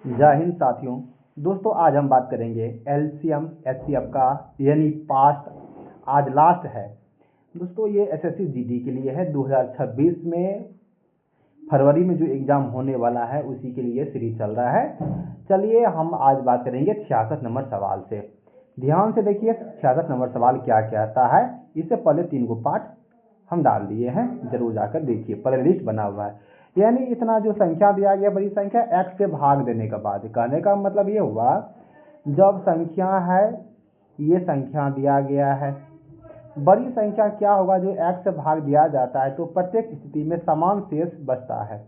जय हिंद साथियों। दोस्तों आज हम बात करेंगे एलसीएम एचसीएफ का, यानी पास्ट आज लास्ट है। दोस्तों ये एसएससी जीडी के लिए है। 2026 में फरवरी में जो एग्जाम होने वाला है उसी के लिए सीरीज चल रहा है। चलिए हम आज बात करेंगे 66 नंबर सवाल से। ध्यान से देखिए 66 नंबर सवाल क्या कहता है। इससे पहले 3 गो पार्ट हम डाल दिए हैं, जरूर जाकर देखिए, पहले लिस्ट बना हुआ है। यानी इतना जो संख्या दिया गया बड़ी संख्या x से भाग देने के बाद, कहने का मतलब ये हुआ जब संख्या है, ये संख्या दिया गया है, बड़ी संख्या क्या होगा जो x से भाग दिया जाता है तो प्रत्येक स्थिति में समान शेष बचता है,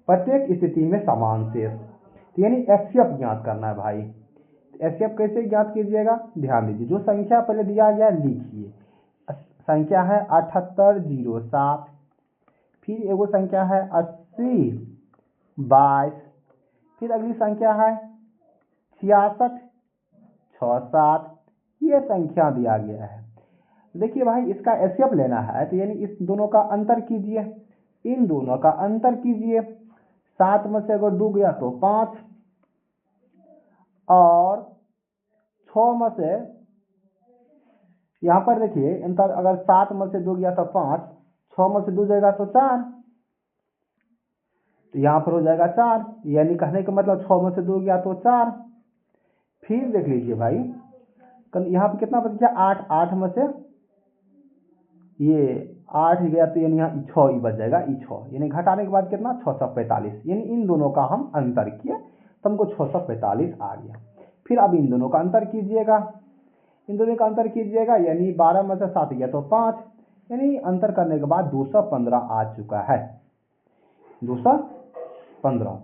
प्रत्येक स्थिति में समान शेष। तो यानी एचसीएफ ज्ञात करना है भाई। एचसीएफ कैसे ज्ञात कीजिएगा, ध्यान दीजिए। जो संख्या पहले दिया गया लिखिए, संख्या है 7807, फिर एगो संख्या है 8022, फिर अगली संख्या है 6667। ये संख्या दिया गया है। देखिए भाई इसका एचसीएफ लेना है तो यानी इस दोनों का अंतर कीजिए, इन दोनों का अंतर कीजिए। 7 में से अगर 2 गया तो 5, और 6 में से, यहाँ पर देखिए अंतर, अगर 7 में से 2 गया तो 5, 6 में से 2 जाएगा तो 4, तो यहाँ पर हो जाएगा 4। यानी कहने का मतलब 6 में से 2 गया तो 4। फिर देख लीजिए भाई, यहाँ पर कितना बच गया 8, 8 में से ये 8 गया तो यानी यहाँ 6 ही बच जाएगा, 6, यानी घटाने के बाद कितना 645। यानी इन दोनों का हम अंतर किए तो हमको 645 आ गया। फिर अब इन दोनों का अंतर कीजिएगा, इन दोनों का अंतर कीजिएगा, यानी 12 में से 7 गया तो 5, यानी अंतर करने के बाद 215 आ चुका है, 215।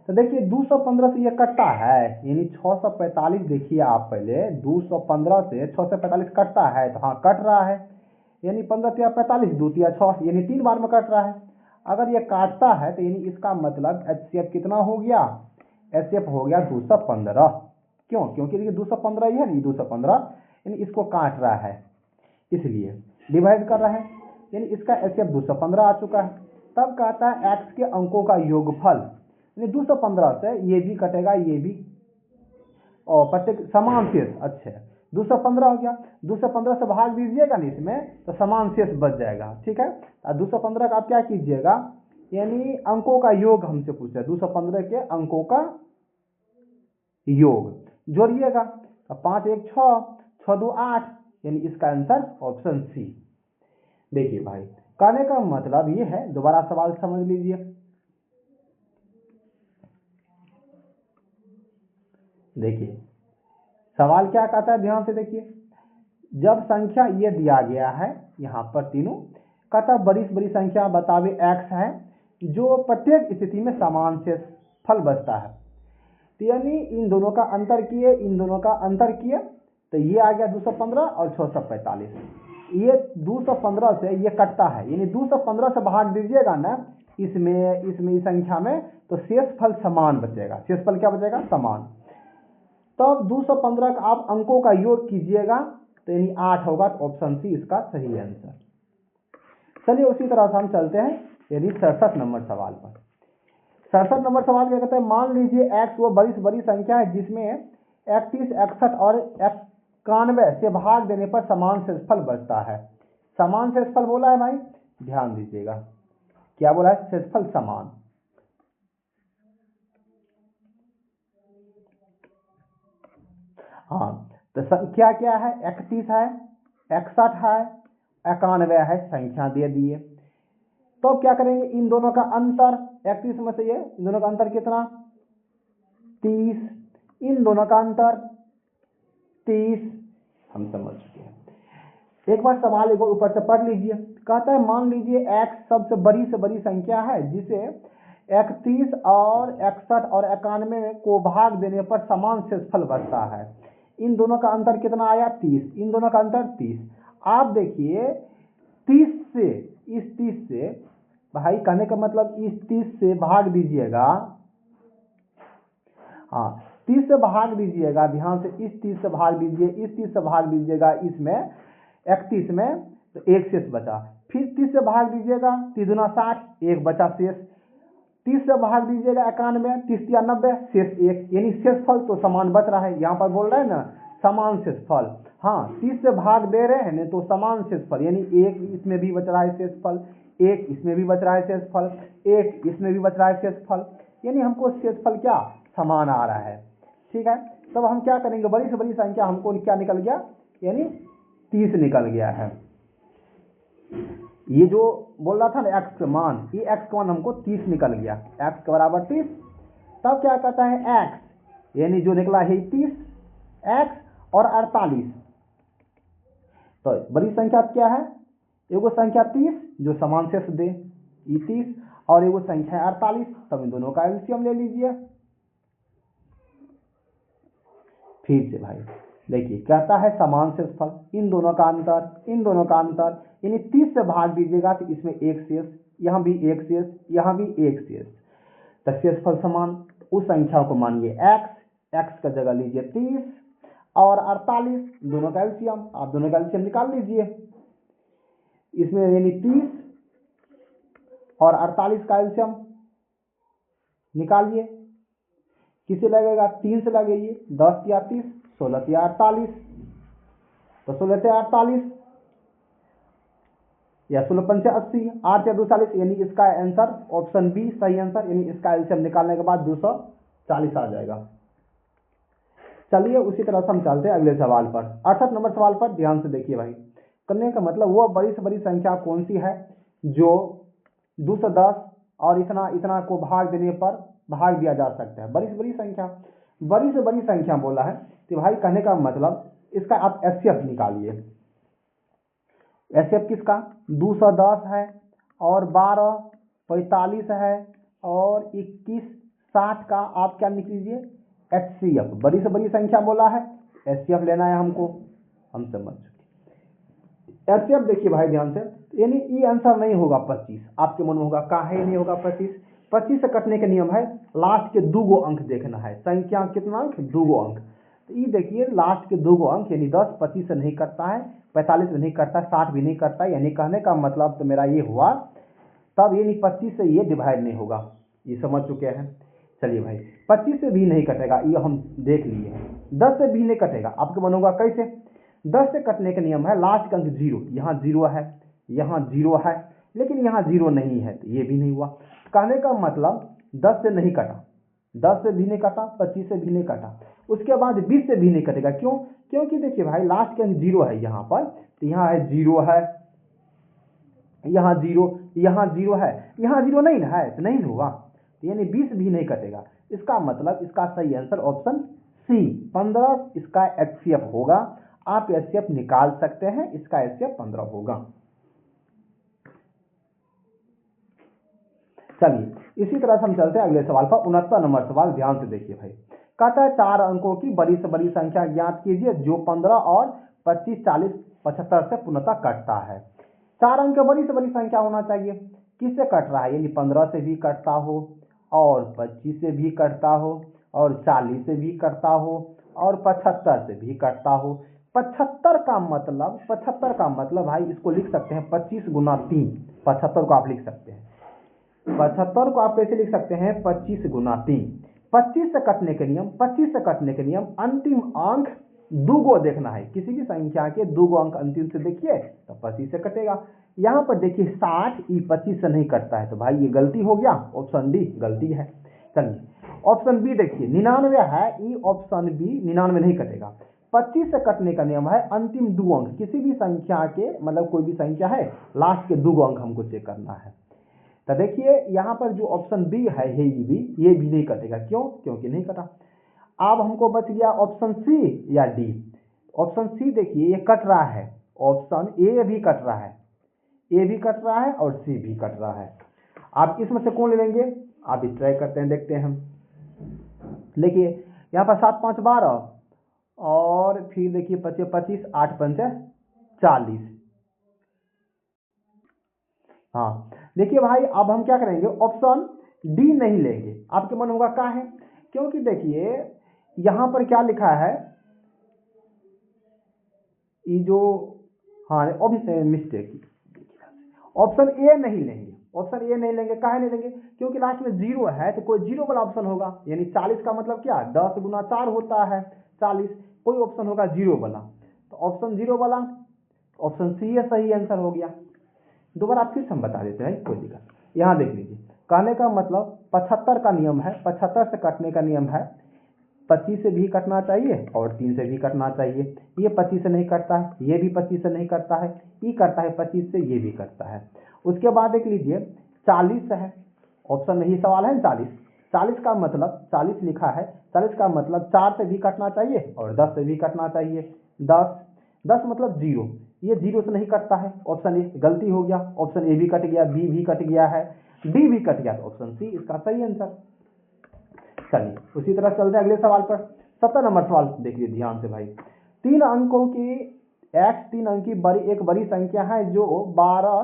तो देखिए 215 से ये कटता है, यानी 645। देखिए आप पहले 215 से 645 कटता है तो हाँ कट रहा है, यानी 15 या 45, 2 या 6, यानी 3 बार में कट रहा है। अगर ये काटता है तो यानी इसका मतलब एचसीएफ कितना हो गया, एचसीएफ हो गया 215। क्यों? क्योंकि देखिए 215 ही है नहीं, 215 यानी इसको काट रहा है, इसलिए डिवाइड कर रहा है, यानी इसका एचसीएफ 215 आ चुका है। तब कहता है एक्स के अंकों का योगफल, यानी 215 से ये भी कटेगा, ये भी, और प्रत्येक समान शेष। अच्छा 215 हो गया, 215 से भाग दीजिएगा ना इसमें तो समान शेष बच जाएगा, ठीक है। 215 का आप क्या कीजिएगा, यानी अंकों का योग हमसे पूछा है, 215 के अंकों का योग जोड़िएगा। 5 1 6, 6 2 8, यानी इसका आंसर ऑप्शन सी। देखिए भाई कहने का मतलब ये है, दोबारा सवाल समझ लीजिए। देखिए सवाल क्या कहता है, ध्यान से देखिए। जब संख्या ये दिया गया है यहाँ पर तीनों, कहता बड़ी से बड़ी संख्या बतावे एक्स है जो प्रत्येक स्थिति में समान शेष फल बचता है। तो यानी इन दोनों का अंतर किए, इन दोनों का अंतर किए तो ये आ गया 215 और 645। ये 215 से ये कटता है, यानी 215 से भाग दीजिएगा ना इसमें इस संख्या में तो शेष फल समान बचेगा। शेष फल क्या बचेगा, समान। तब 215 का आप अंकों का योग कीजिएगा तो यानी 8 होगा, तो ऑप्शन सी इसका सही आंसर। चलिए उसी तरह से हम चलते हैं यानी 67 नंबर सवाल पर। 67 नंबर सवाल क्या कहते हैं, मान लीजिए एक्स वो बड़ी से बड़ी संख्या है जिसमें 31, 61 और 91 से भाग देने पर समान शेषफल बचता है। समान शेषफल बोला है भाई, ध्यान दीजिएगा क्या बोला है, शेषफल समान। हाँ तो संख्या क्या है, 31 है, 61 है, 91 है, संख्या दे दिए। तो क्या करेंगे, इन दोनों का अंतर, 31 में से ये इन दोनों का अंतर कितना 30, इन दोनों का अंतर 30, हम समझ चुके हैं। एक बार सवाल एक बार ऊपर से पढ़ लीजिए। कहता है मान लीजिए x सबसे बड़ी से बड़ी संख्या है जिसे 31 और 61 और 91 को भाग देने पर समान शेषफल बचता है। इन दोनों का अंतर कितना आया 30, इन दोनों का अंतर 30। आप देखिए 30 से, इस 30 से भाई, कहने का मतलब इस 30 से भाग दीजिएगा, हाँ 30 से भाग दीजिएगा, ध्यान से, इस 30 से भाग दीजिए, इस 30 से भाग दीजिएगा, इसमें 31 में तो एक शेष बचा। फिर 30 से भाग दीजिएगा, 3 दूना 60, एक बचा शेष। 30 से भाग दीजिएगा 91, 30 या 90, शेष 1, यानी शेषफल तो समान बच रहा है। यहाँ पर बोल रहा है ना समान शेषफल, हाँ 30 से भाग दे रहे हैं ना तो समान शेषफल, यानी 1 इसमें भी बच रहा है शेषफल, 1 इसमें भी बच रहा है शेषफल, 1 इसमें भी बच रहा है शेषफल, यानी हमको शेषफल क्या समान आ रहा है। ठीक है, तब हम क्या करेंगे, बड़ी से बड़ी संख्या हमको क्या निकल गया, यानी 30 निकल गया है। ये जो बोल रहा था ना x का मान, ये x का मान हमको 30 निकल गया, x के बराबर 30। तब क्या कहता है x, यानी जो निकला है 30, x और 48। तो बड़ी संख्या क्या है, एगो संख्या 30 जो समान शेष दे, ये 30, और एगो संख्या 48, तब इन दोनों का एलसीएम ले लीजिए। फिर से भाई देखिए कहता है समान शेषफल, इन दोनों का अंतर, इन दोनों का अंतर, यानी 30 से भाग दीजिएगा तो इसमें एक शेष, यहाँ भी एक शेष, यहाँ भी एक शेष, तो शेषफल समान। उस संख्या को मानिए x का जगह लीजिए 30 और 48, दोनों का एलसीएम, आप दोनों का एलसीएम निकाल लीजिए। इसमें यानी 30 और 48 का एलसीएम निकालिए, किसे लगेगा, 3 से लगेगी, 10 या 30, 16 या 48, तो 16 से 48 या 16 पंचे 80, 8 या 240, यानी इसका आंसर ऑप्शन बी सही आंसर, यानी इसका एलसीएम निकालने के बाद 240 आ जाएगा। चलिए उसी तरह से हम चलते हैं अगले सवाल पर। 68 नंबर सवाल पर ध्यान से देखिए भाई, करने का मतलब वो बड़ी से बड़ी संख्या कौन सी है जो 210 और इतना इतना को भाग देने पर भाग दिया जा सकता है। बड़ी से बड़ी संख्या, बड़ी से बड़ी संख्या बोला है कि भाई कहने का मतलब इसका आप एचसीएफ निकालिए। एचसीएफ किसका, 210 है और 12 45 है और 21 60 का आप क्या लिख लीजिए, एचसीएफ। बड़ी से बड़ी संख्या बोला है, एचसीएफ लेना है हमको, हम समझ चुके। एचसीएफ देखिए भाई ध्यान से, यानी ये आंसर नहीं होगा 25, आपके मन में होगा काहे नहीं होगा 25। 25 से कटने का नियम है, लास्ट के 2 अंक देखना है, संख्या कितना अंक, 2 अंक। तो ये देखिए लास्ट के 2 अंक यानी 10 25 से नहीं करता है, 45 से नहीं करता, 60 भी नहीं करता, यानी कहने का मतलब तो मेरा ये हुआ, तब यानी 25 से ये डिवाइड नहीं होगा, ये समझ चुके हैं। चलिए भाई 25 से भी नहीं कटेगा, ये हम देख लिए। 10 से भी नहीं कटेगा, आपके मन होगा कैसे, 10 से कटने का नियम है, लास्ट का अंक 0, यहाँ 0 है, यहाँ 0 है, लेकिन यहाँ 0 नहीं है, तो ये भी नहीं हुआ। कहने का मतलब 10 से नहीं कटा, 10 से भी नहीं कटा, 25 से भी नहीं कटा, उसके बाद 20 से भी नहीं कटेगा। क्यों, क्योंकि देखिए भाई लास्ट का अंक 0 है यहाँ पर, तो यहाँ है 0 है, यहाँ 0, यहाँ 0 है, यहाँ 0 नहीं है, तो नहीं होगा, यानी 20 भी नहीं कटेगा। इसका मतलब इसका सही आंसर ऑप्शन सी 15 इसका एचसीएफ होगा। आप एचसीएफ निकाल सकते हैं, इसका एचसीएफ 15 होगा। चलिए इसी तरह से हम चलते हैं अगले सवाल पर। 69 नंबर सवाल ध्यान से देखिए भाई, कहता है 4 अंकों की बड़ी से बड़ी संख्या ज्ञात कीजिए जो 15 और 25 40 75 से पूर्णतः कटता है। 4 अंक बड़ी से बड़ी संख्या होना चाहिए, किससे कट रहा है, यानी 15 से भी कटता हो और 25 से भी कटता हो और 40 से भी कटता हो और 75 से भी कटता हो। 75 का मतलब, 75 का मतलब भाई इसको लिख सकते हैं 25 गुना 3, 75 को आप लिख सकते हैं, 75 को आप कैसे लिख सकते हैं, 25 गुना 3। 25 से कटने के नियम, 25 से कटने के नियम, अंतिम अंक 2 देखना है, किसी भी संख्या के 2 अंक अंतिम से देखिए तो 25 से कटेगा। यहाँ पर देखिए 60, ये 25 से नहीं कटता है, तो भाई ये गलती हो गया, ऑप्शन डी गलती है। चलिए ऑप्शन बी देखिए 99 है, ये ऑप्शन बी 99 नहीं कटेगा। 25 से कटने का नियम है अंतिम 2 अंक, किसी भी संख्या के मतलब कोई भी संख्या है लास्ट के 2 अंक हमको चेक करना है। तो देखिए यहाँ पर जो ऑप्शन बी है ये भी नहीं कटेगा। क्यों, क्योंकि नहीं कटा। अब हमको बच गया ऑप्शन सी या डी। ऑप्शन सी देखिए ये कट रहा है, ऑप्शन ए भी कट रहा है, ए भी कट रहा है और सी भी कट रहा है। आप इसमें से कौन ले लेंगे, आप इस ट्राई करते हैं, देखते हैं हम। देखिए यहाँ पर 7 5 12 और फिर देखिए 25 25 8 5 40। हाँ देखिए भाई अब हम क्या करेंगे, ऑप्शन डी नहीं लेंगे। आपके मन होगा क्या है, क्योंकि देखिए यहां पर क्या लिखा है, ये जो हाँ मिस्टेक, ऑप्शन ए नहीं लेंगे, ऑप्शन ए नहीं लेंगे, काहे नहीं लेंगे, क्योंकि लास्ट में 0 है तो कोई 0 वाला ऑप्शन होगा, यानी 40 का मतलब क्या, 10 गुना 4 होता है 40, कोई ऑप्शन होगा 0 वाला, तो ऑप्शन 0 वाला, ऑप्शन सी है सही आंसर हो गया। दोबारा फिर से हम बता देते हैं, कोई दिक्कत। यहाँ देख लीजिए, कहने का मतलब 75 का नियम है, 75 से कटने का नियम है, 25 से भी कटना चाहिए और 3 से भी कटना चाहिए। ये 25 से नहीं कटता है, ये भी 25 से नहीं कटता है, ये करता है 25 से, ये भी करता है। उसके बाद देख लीजिए 40 है, ऑप्शन में ही सवाल है 40, 40 का मतलब 40 लिखा है, 40 का मतलब 4 से भी कटना चाहिए और 10 से भी कटना चाहिए। 10 मतलब 0, ये 0 से नहीं कटता है, ऑप्शन ए गलती हो गया, ऑप्शन ए भी कट गया, बी भी कट गया है, डी भी कट गया, तो ऑप्शन सी इसका सही आंसर। चलिए उसी तरह चलते हैं अगले सवाल पर। 70 नंबर सवाल देखिए ध्यान से भाई। 3 अंकों की x 3 अंक की एक बड़ी संख्या है जो 12,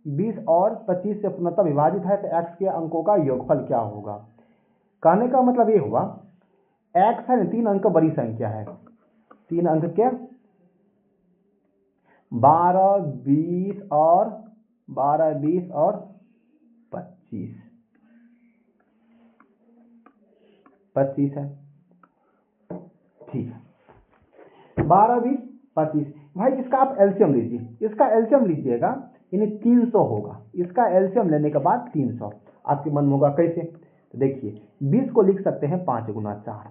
20 और 25 से पूर्णतः विभाजित है, तो x के अंकों का योगफल क्या होगा। कहने का मतलब ये हुआ, x है 3 अंक बड़ी संख्या है, 3 अंक के 12, 20 और 25, 25 है, ठीक है। 12, 20, 25 भाई, इसका आप एलसीएम लीजिए, इसका एलसीएम लीजिएगा यानी 300 होगा, इसका एलसीएम लेने के बाद 300। आपके मन में होगा कैसे, तो देखिए 20 को लिख सकते हैं 5 गुना 4,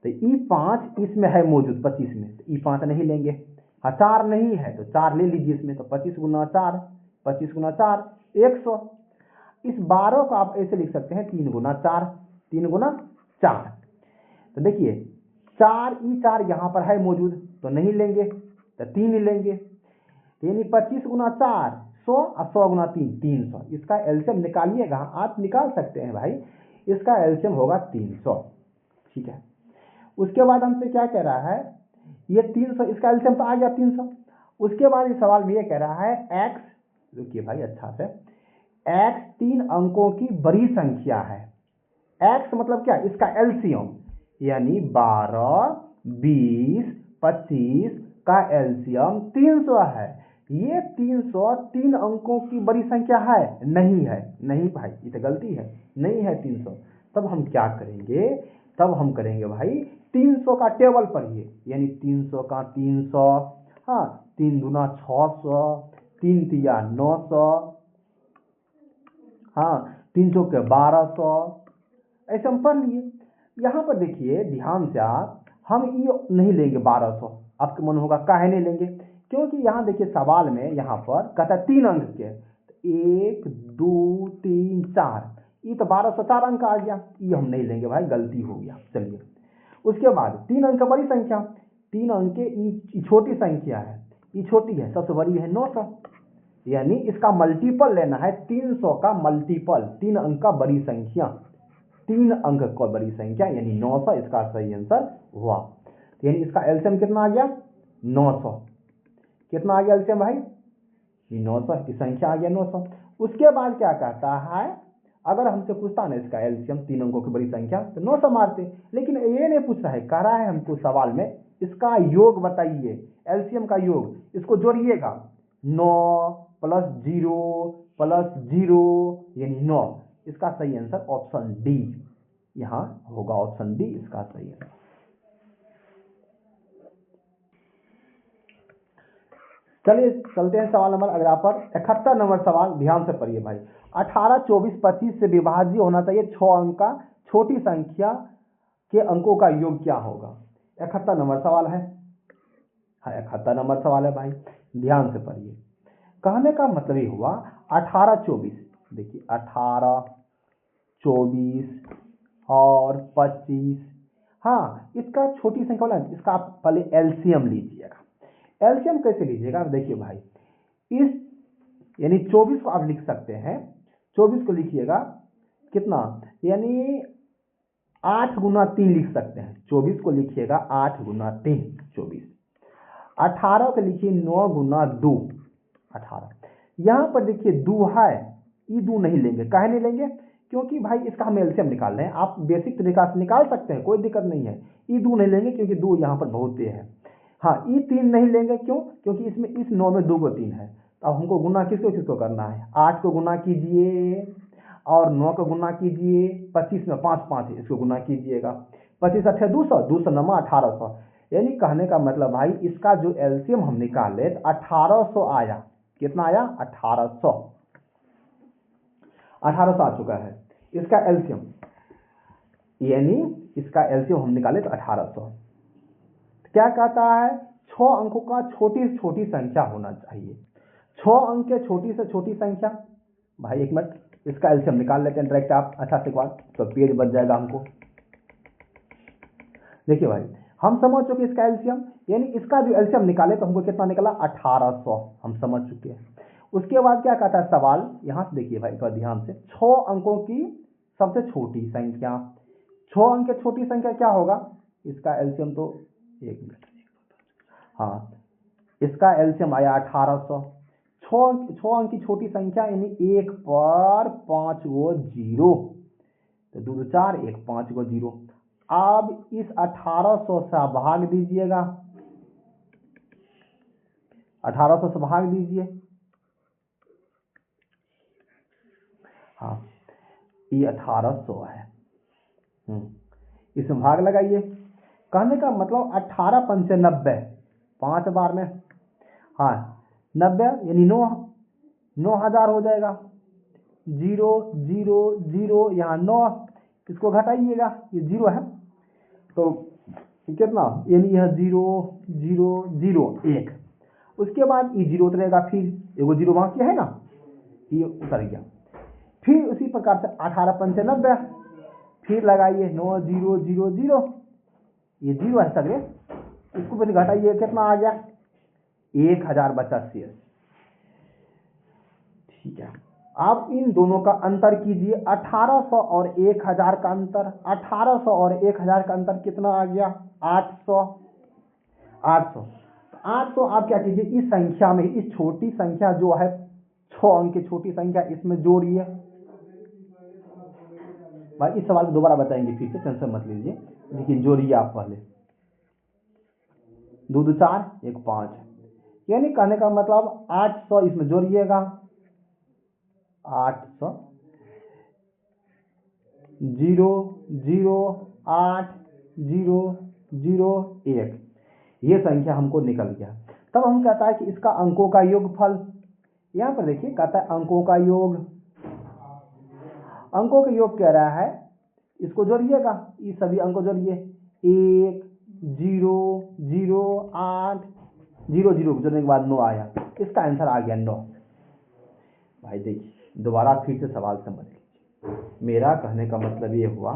तो E5 इसमें है मौजूद 25 में, तो E5 नहीं लेंगे, हाँ 4 नहीं है तो 4 ले लीजिए इसमें, तो 25 गुना 4, 25 गुना 4 100। इस 12 को आप ऐसे लिख सकते हैं 3 गुना 4, 3 गुना 4, तो देखिए 4 यहाँ पर है मौजूद तो नहीं लेंगे, तो 3 ही लेंगे, यानी 25 गुना 4 100 और 100 गुना 3 300। इसका एलसीएम निकालिएगा, आप निकाल सकते हैं भाई, इसका एलसीएम होगा 300, ठीक है। उसके बाद हमसे क्या कह रहा है, ये 300, इसका एलसीएम तो आ गया 300। उसके बाद इस सवाल में ये कह रहा है x, देखिए भाई अच्छा से, x 3 अंकों की बड़ी संख्या है, x मतलब क्या, इसका एलसीएम, यानी 12, 20, 25 का एलसीएम 300 है। ये 300 3 अंकों की बड़ी संख्या है, नहीं है, नहीं भाई ये तो गलती है, नहीं है 300। तब हम क्या करेंगे, तब हम करेंगे भाई 300 का टेबल पढ़िए, यानी 300 का 300, हाँ 3 दूना 600, 3 तिया 900, हाँ 3 चौके 1200, ऐसे हम पढ़ लिए। यहाँ पर देखिए ध्यान से आप, हम ये नहीं लेंगे 1200, आपके मन होगा काहे नहीं लेंगे, क्योंकि यहाँ देखिए सवाल में यहाँ पर कहता है 3 अंक के, 1 2 3 4, ये तो 1204 अंक आ गया, ये हम नहीं लेंगे भाई, गलती हो गया। चलिए उसके बाद 3 अंक बड़ी संख्या, 3 अंक के ये छोटी संख्या है, ये छोटी है, सबसे बड़ी है 900, यानी इसका मल्टीपल लेना है, 300 का मल्टीपल, 3 अंक का बड़ी संख्या, 3 अंक का बड़ी संख्या यानी 900, इसका सही आंसर हुआ। यानी इसका एलसीएम कितना आ गया, 900, कितना आ गया एलसीएम भाई, ये 900 की संख्या आ गया 900। उसके बाद क्या कहता है, अगर हमसे पूछता ना इसका एलसीएम 3 अंकों की बड़ी संख्या, तो 900 मारते, लेकिन ये नहीं पूछ रहा है, कह रहा है हमको सवाल में इसका योग बताइए, एलसीएम का योग, इसको जोड़िएगा, 9 प्लस 0 प्लस 0 यानी 9, इसका सही आंसर ऑप्शन डी यहां होगा, ऑप्शन डी इसका सही आंसर। चलिए चलते हैं सवाल नंबर अगला पर, 71 नंबर सवाल, ध्यान से पढ़िए भाई। 18, 24, 25 से विभाज्य होना चाहिए 6 अंक का छोटी संख्या के अंकों का योग क्या होगा। 71 नंबर सवाल है, हाँ 71 नंबर सवाल है भाई, ध्यान से पढ़िए। कहने का मतलब ये हुआ 18, 24, देखिए 18, 24 और 25, हाँ इसका छोटी संख्या वाला, इसका आप पहले एलसीएम लीजिएगा। एलसीएम कैसे लीजिएगा, देखिए भाई, इस यानी 24 को आप लिख सकते हैं, 24 को लिखिएगा कितना, यानी 8 गुना 3 लिख सकते हैं, 24 को लिखिएगा 8 गुना 3 24। 18 को लिखिए 9 गुना 2 18। यहाँ पर देखिए 2 है, ये 2 नहीं लेंगे, काहे नहीं लेंगे, क्योंकि भाई इसका हम एलसीएम निकाल रहे हैं, आप बेसिक तरीका से निकाल सकते हैं, कोई दिक्कत नहीं है। ये 2 नहीं लेंगे क्योंकि 2 यहाँ पर बहुत है, हाँ ये 3 नहीं लेंगे, क्यों, क्योंकि इसमें इस 9 में 2 को 3 है, तो अब हमको गुना किसको किसको करना है, 8 को गुना कीजिए और 9 को गुना कीजिए, 25 में 5 5 है, इसको गुना कीजिएगा, 25 अट्ठे 200, 200 नमा 1800। यानी कहने का मतलब भाई इसका जो एलसीएम हम निकाले तो 1800 आया। कितना आया? 1800 आ चुका है इसका एलसीएम। यानी इसका एलसीएम हम निकाले तो 1800। क्या कहता है? 6 अंकों का छोटी से छोटी संख्या होना चाहिए। 6 अंक के छोटी से छोटी संख्या। भाई एक मिनट, इसका एलसीएम निकाल लेते हैं डायरेक्ट आप अच्छा से एक बार, तो पेज बच जाएगा हमको। देखिए भाई, हम समझ चुके इसका एलसीएम, यानी इसका जो एलसीएम निकाले तो हमको कितना निकला? 1800। हम समझ चुके हैं। उसके बाद क्या कहता है सवाल, यहां से देखिए भाई थोड़ा ध्यान से, 6 अंकों की सबसे छोटी संख्या। 6 अंक की छोटी संख्या क्या होगा? इसका एलसीएम तो एक मिनट, हाँ, इसका एलसीएम आया 1800। 6 अंक की छोटी संख्या यानी 1 पर 5 गो जीरो, तो 2 2 4, 1 5 गो जीरो। अब इस 1800 से भाग दीजिएगा, 1800 से भाग दीजिए। हाँ, ये 1800 है। इसमें भाग लगाइए। कहने का मतलब 18 पंचे 90, 5 बार में, हाँ 90 यानी 9000 हो जाएगा। 0 0 0, यहाँ 9, इसको घटाइएगा, ये 0 है तो कितना, यानी यह 0 0 0 1। उसके बाद ये 0 उतरेगा, फिर एगो 0 बाकी है ना, ये उतर गया। फिर उसी प्रकार से 18 पंचे 90, फिर लगाइए 9 0 0 0, ये 0 है सगरे, इसको फिर घटाइए, कितना आ गया? 1000 बचा शेष। ठीक है, आप इन दोनों का अंतर कीजिए, 1800 और 1000 का अंतर। 1800 और 1000 का अंतर कितना आ गया? 800। 800 आप क्या कीजिए, इस संख्या में, इस छोटी संख्या जो है 6 अंक की छोटी संख्या, इसमें जोड़िए। भाई इस सवाल को दोबारा बताएंगे फिर से, टेंशन मत लीजिए, लेकिन जोड़िए आप पहले। 2 2 4, 1 5, यानी कहने का मतलब 800 इसमें जोड़िएगा, 800 0 0 8 0 0 1, ये संख्या हमको निकल गया। तब हम कहता है कि इसका अंकों का योगफल, यहां पर देखिए कहता है अंकों का योग। अंकों का योग कह रहा है, इसको जोड़िएगा, ये सभी अंकों जोड़िए, 1 0 0 8 0 0 जोड़ने के बाद 9 आया, इसका आंसर आ गया 9। भाई देखिए दोबारा फिर से सवाल समझ लीजिए, मेरा कहने का मतलब ये हुआ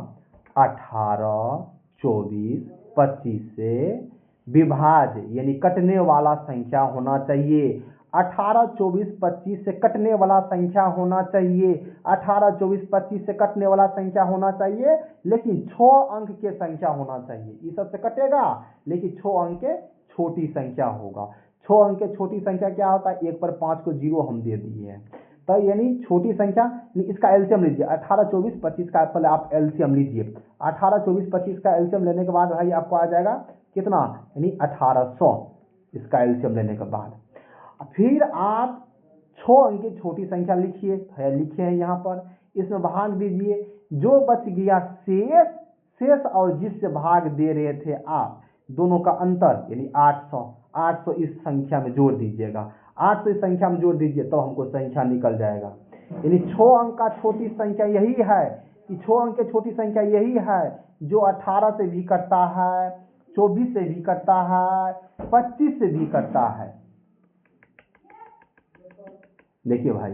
18 24 25 से विभाज्य यानी कटने वाला संख्या होना चाहिए। 18 24 25 से कटने वाला संख्या होना चाहिए। 18 24 25 से कटने वाला संख्या होना चाहिए, लेकिन 6 अंक के संख्या होना चाहिए। ये सबसे कटेगा, लेकिन 6 अंक के छोटी संख्या होगा। 6 अंक के छोटी संख्या क्या होता है? 1 पर 5 को जीरो हम दे दिए हैं, तो यानी छोटी संख्या, इसका एलसीएम लीजिए। 18 24 25 का पहले आप एलसीएम लीजिए। 18 24 25 का एलसीएम लेने के बाद भाई आपको आ जाएगा कितना, यानी 1800 इसका एलसीएम लेने के बाद। फिर आप 6 अंक की छोटी संख्या लिखिए, लिखे हैं यहाँ पर, इसमें भाग दीजिए। जो बच गया शेष और जिससे भाग दे रहे थे आप, दोनों का अंतर यानी 800 इस संख्या में जोड़ दीजिएगा। 800 इस संख्या में जोड़ दीजिए तो हमको संख्या निकल जाएगा। यानी 6 अंक का छोटी संख्या यही है, कि 6 अंक की छोटी संख्या यही है जो 18 से भी कटता है, 24 से भी कटता है, 25 से भी कटता है। देखिए भाई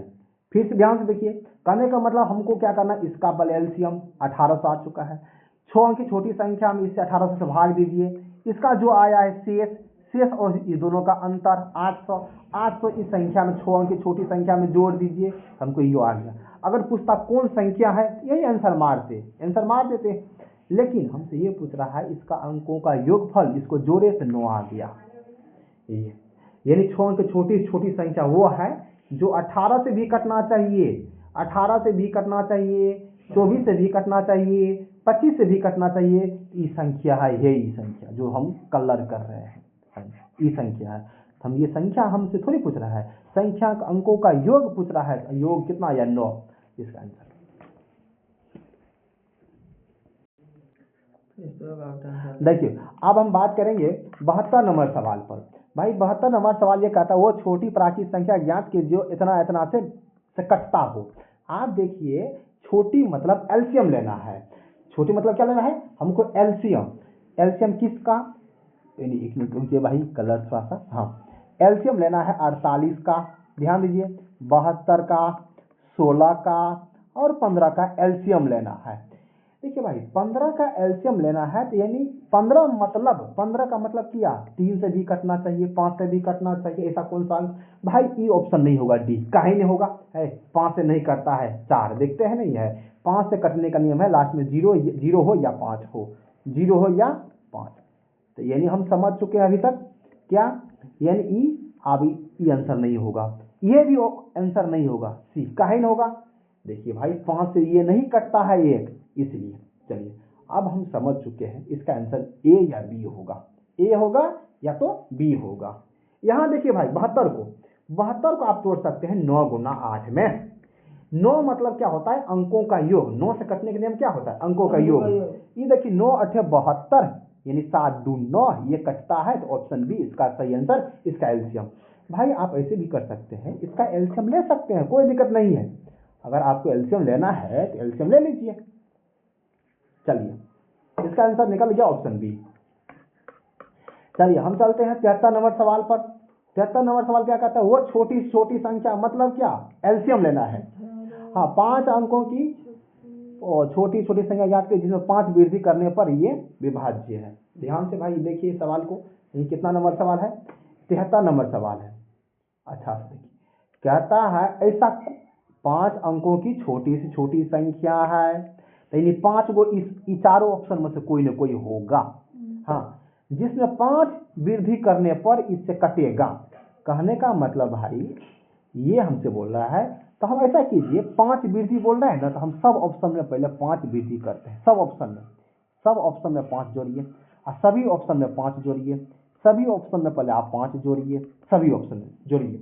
फिर से ध्यान से देखिए, कहने का मतलब हमको क्या करना, इसका बल एलसीएम 1800 आ चुका है। 6 अंक की छोटी संख्या में इससे 1800 से भाग दीजिए, इसका जो आया है शेष और ये दोनों का अंतर 800 इस संख्या में 6 अंक की छोटी संख्या में जोड़ दीजिए, हमको ये आ गया। अगर पूछता कौन संख्या है, यही आंसर मार देते, लेकिन हमसे ये पूछ रहा है इसका अंकों का योगफल, इसको जोड़े से 9 आ गया। यानी 6 अंक की छोटी संख्या वो है जो 18 से भी कटना चाहिए, 18 से भी कटना चाहिए, 24 से भी कटना चाहिए, 25 से भी कटना चाहिए। ये संख्या है, यही संख्या जो हम कलर कर रहे हैं, ये संख्या है। हम ये संख्या हमसे थोड़ी पूछ रहा है, संख्या अंकों का योग पूछ रहा है। योग कितना आया? 9, इसका आंसर। देखिए अब हम बात करेंगे 72 नंबर सवाल पर। भाई 72 नंबर सवाल ये कहता है वो छोटी प्राकृतिक संख्या ज्ञात कीजिए जो इतना इतना से कटता हो। आप देखिए छोटी मतलब एलसीएम लेना है। छोटी मतलब क्या लेना है हमको एलसीएम। एलसीएम किसका, एक मिनट रुकिए भाई कलर थोड़ा सा, हाँ एलसीएम लेना है 48 का, ध्यान दीजिए 72 का, 16 का और 15 का एलसीएम लेना है। देखिए भाई 15 का एलसीएम लेना है तो यानी 15 मतलब 15 का मतलब क्या 3 से भी कटना चाहिए, 5 से भी कटना चाहिए, ऐसा कौन सा भाई ई ऑप्शन नहीं होगा, डी काहे नहीं होगा है, 5 से नहीं कटता है 4 देखते हैं नहीं है, 5 से कटने का नियम है लास्ट में जीरो हो या 5 हो, 0 हो या 5। तो यानी हम समझ चुके हैं अभी तक क्या, यानी ई अभी ई आंसर नहीं होगा, ये भी आंसर नहीं होगा, सी काहे नहीं होगा। देखिए भाई 5 से ये नहीं कटता है एक, इसलिए चलिए अब हम समझ चुके हैं इसका आंसर ए या बी होगा, ए होगा या तो बी होगा। यहां देखिए भाई 72 को आप तोड़ सकते हैं 9 गुना 8 में। 9 मतलब क्या होता है अंकों का योग, 9 से कटने के नियम क्या होता है अंकों का योग। ये देखिए 9 8 72 यानी 7 2 9 ये कटता है तो ऑप्शन बी इसका सही आंसर, इसका एलसीएम। भाई आप ऐसे भी कर सकते हैं इसका एलसीएम ले सकते हैं, कोई दिक्कत नहीं है, अगर आपको एलसीएम लेना है तो एलसीएम ले लीजिए। चलिए इसका आंसर निकल गया ऑप्शन बी। चलिए हम चलते हैं 73 नंबर सवाल पर। 73 नंबर सवाल क्या कहता है वो छोटी छोटी संख्या मतलब क्या एलसीएम लेना है। हाँ 5 अंकों की छोटी छोटी संख्या याद करिए जिसमें 5 वृद्धि करने पर ये विभाज्य है। ध्यान से भाई देखिए सवाल को, ये कितना नंबर सवाल है 73 नंबर सवाल है। अच्छा देखिए कहता है ऐसा 5 अंकों की छोटी से छोटी संख्या है, यानी 5 को इस चारों ऑप्शन में से कोई ना कोई होगा, हाँ जिसमें 5 वृद्धि करने पर इससे कटेगा। कहने का मतलब भाई ये हमसे बोल रहा है तो हम ऐसा कीजिए 5 वृद्धि बोल रहे हैं ना तो हम सब ऑप्शन में पहले 5 वृद्धि करते हैं, सब ऑप्शन में 5 जोड़िए और सभी ऑप्शन में 5 जोड़िए, सभी ऑप्शन में पहले आप 5 जोड़िए, सभी ऑप्शन में जोड़िए,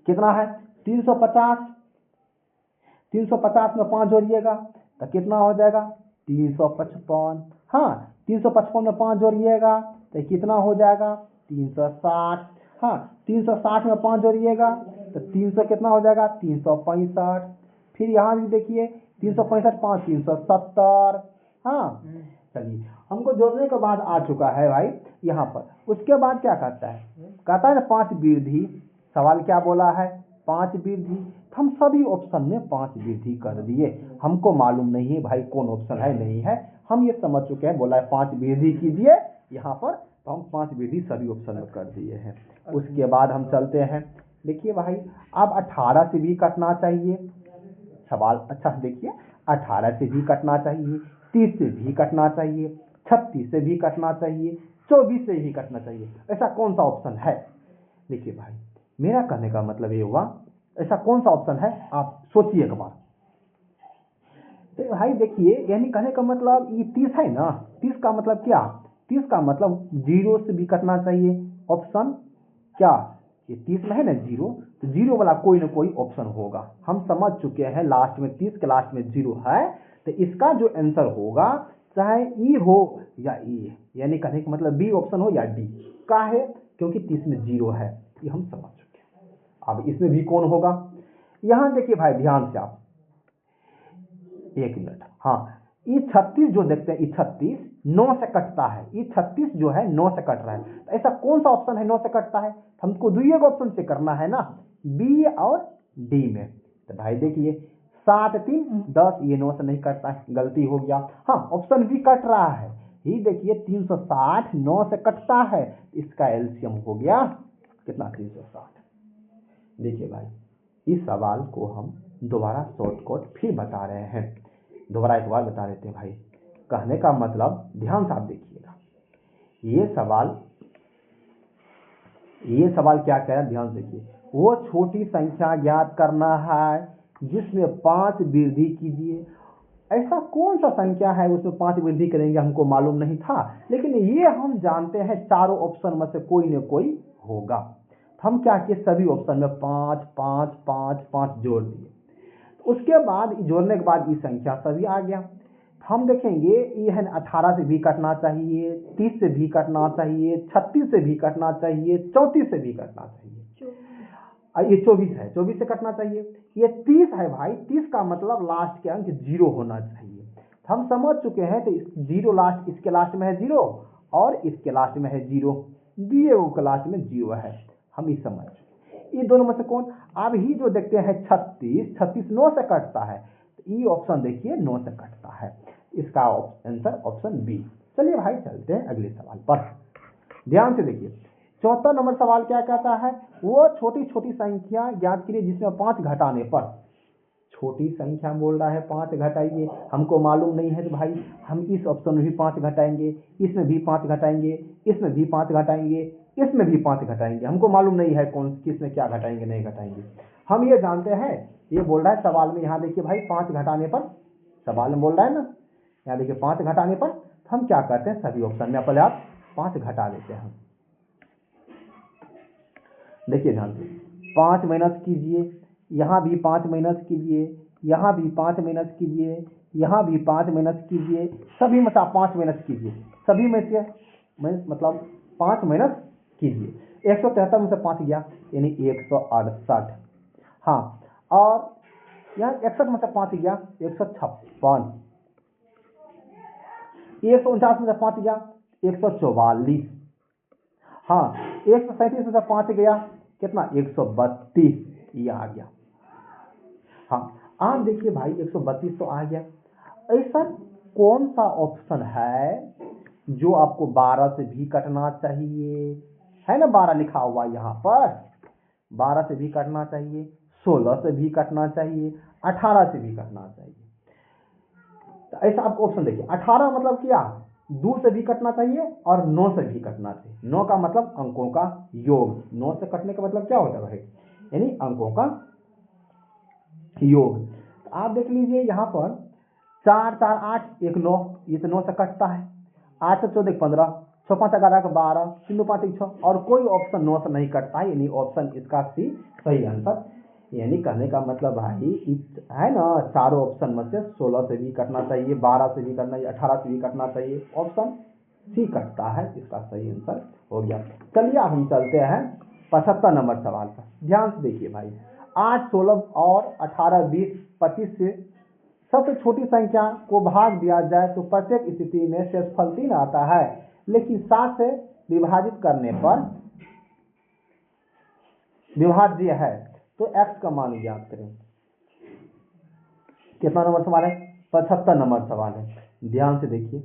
कितना है 350, 350 में 5 जोड़िएगा तो कितना हो जाएगा 355, हाँ 355 में 5 जोड़िएगा तो कितना हो जाएगा 360, हाँ 360 में 5 जोड़िएगा तो 300 कितना हो जाएगा 365, फिर यहाँ भी देखिए 365 5 370, हाँ चलिए हमको जोड़ने के बाद आ चुका है भाई यहाँ पर। उसके बाद क्या कहता है ना 5 वृद्धि, सवाल क्या बोला है 5 वृद्धि, हम सभी ऑप्शन में 5 वृद्धि कर दिए, हमको मालूम नहीं है भाई कौन ऑप्शन है नहीं है, हम ये समझ चुके हैं बोला है 5 वृद्धि कीजिए यहाँ पर, तो हम 5 वृद्धि सभी ऑप्शन में कर दिए हैं। उसके बाद हम चलते हैं, देखिए भाई अब 18 से भी कटना चाहिए सवाल, अच्छा देखिए 18 से भी कटना चाहिए, 30 से भी कटना चाहिए, 36 से भी कटना चाहिए, 24 से भी कटना चाहिए, ऐसा कौन सा ऑप्शन है। देखिए भाई मेरा कहने का मतलब ये हुआ ऐसा कौन सा ऑप्शन है आप सोचिए एक बार। तो भाई देखिए यानी कहने का मतलब ये 30 है ना, 30 का मतलब क्या 30 का मतलब 0 से भी कटना चाहिए ऑप्शन, क्या ये 30 में है ना 0 तो 0 वाला कोई ना कोई ऑप्शन होगा, हम समझ चुके हैं लास्ट में 30 के लास्ट में 0 है तो इसका जो आंसर होगा चाहे ई हो या ई, यानी कहने का मतलब बी ऑप्शन हो या डी, का है क्योंकि 30 में 0 है, ये हम समझ चुके हैं। अब इसमें भी कौन होगा, यहां देखिए भाई ध्यान से आप एक मिनट, हाँ ये 36 जो देखते हैं ये 36 9 से कटता है, ये 36 जो है 9 से कट रहा है, तो ऐसा कौन सा ऑप्शन है 9 से कटता है, हमको दुई ऑप्शन से करना है ना बी और डी में। तो भाई देखिए 7 3 10 ये 9 से नहीं कटता है, गलती हो गया, हाँ ऑप्शन बी कट रहा है, ये देखिए 360 9 से कटता है, इसका एलसीएम हो गया कितना 360। देखिए भाई इस सवाल को हम दोबारा शॉर्टकट फिर बता रहे हैं, दोबारा एक बार बता देते हैं भाई, कहने का मतलब ध्यान से आप देखिएगा, ये सवाल क्या कह रहा है ध्यान से देखिए, वो छोटी संख्या ज्ञात करना है जिसमें 5 वृद्धि कीजिए, ऐसा कौन सा संख्या है उसमें 5 वृद्धि करेंगे हमको मालूम नहीं था, लेकिन ये हम जानते हैं चारों ऑप्शन में से कोई न कोई होगा, हम क्या किए सभी ऑप्शन में 5 5 5 5 जोड़ दिए, उसके बाद जोड़ने के बाद ये संख्या सभी आ गया, हम देखेंगे ये है 18 से भी कटना चाहिए, 30 से भी कटना चाहिए, 36 से भी कटना चाहिए, 34 से भी कटना चाहिए। ये 24 है, 24 से कटना चाहिए। ये 30 है भाई, 30 का मतलब लास्ट के अंक 0 होना चाहिए। हम समझ चुके हैं तो जीरो लास्ट, इसके लास्ट में है 0 और इसके लास्ट में है 0, दिए के लास्ट में 0 है। हम ये समझ चुके। ये दोनों में से कौन, अब ही जो देखते हैं 36, 36 9 से कटता है, तो ये ऑप्शन देखिए 9 से कटता है। इसका आंसर ऑप्शन बी। चलिए भाई चलते हैं अगले सवाल पर, ध्यान से देखिए। 74 नंबर सवाल क्या कहता है, वो छोटी छोटी संख्या ज्ञात कीजिए जिसमें 5 घटाने पर, छोटी संख्या बोल रहा है 5 घटाइए, हमको मालूम नहीं है तो भाई हम इस ऑप्शन में भी 5 घटाएंगे, इसमें भी 5 घटाएंगे, इसमें भी 5 घटाएंगे, इसमें भी 5 घटाएंगे। हमको मालूम नहीं है कौन किस में क्या घटाएंगे नहीं घटाएंगे। हम ये जानते हैं, ये बोल रहा है सवाल में, यहाँ देखिए भाई 5 घटाने पर, सवाल में बोल रहा है ना, यहाँ देखिए 5 घटाने पर हम क्या करते हैं, सभी ऑप्शन में पहले आप 5 घटा देते हैं। देखिए ध्यान से, 5 माइनस कीजिए, यहाँ भी 5 माइनस कीजिए, यहाँ भी 5 माइनस कीजिए, यहाँ भी 5 माइनस कीजिए, सभी में से आप 5 माइनस कीजिए, सभी में से मतलब 5 माइनस कीजिए। 173 में से 5 गया यानी 168। हाँ, और यहाँ 61 में से 5 गया 156, 149 में से 5 गया 144। हाँ, 137 में से 5 गया कितना 132, ये आ गया। हाँ, आप देखिए भाई 132 तो आ गया। ऐसा कौन सा ऑप्शन है जो आपको 12 से भी कटना चाहिए, है ना, 12 लिखा हुआ यहाँ पर, 12 से भी कटना चाहिए, 16 से भी कटना चाहिए, 18 से भी कटना चाहिए। तो ऐसा आपको ऑप्शन देखिए, 18 मतलब क्या, 2 से भी कटना चाहिए और 9 से भी कटना चाहिए। 9 का मतलब अंकों का योग, 9 से कटने का मतलब क्या होता है, यानी अंकों का योग। तो आप देख लीजिए यहाँ पर 4 4 8 1 9, ये तो 9 से कटता है। 8 से 14 15, 6 5 11 12, 3 5 1 6, और कोई ऑप्शन 9 से नहीं कटता है, यानी ऑप्शन इसका सी सही आंसर। यानी कहने का मतलब भाई है ना, चारों ऑप्शन में से 16 से भी कटना चाहिए, 12 से भी कटना चाहिए, 18 से भी कटना चाहिए, ऑप्शन सी कटता है, इसका सही आंसर हो गया। चलिए अब हम चलते हैं 75 नंबर सवाल पर। ध्यान से देखिए भाई, 8 16 और 18 20 25 से सबसे छोटी संख्या को भाग दिया जाए तो प्रत्येक स्थिति में शेषफल 3 आता है, लेकिन 7 से विभाजित करने पर विभाज्य है, तो x का मान ज्ञात करें। कितना नंबर सवाल है, 75 नंबर सवाल है। ध्यान से देखिए,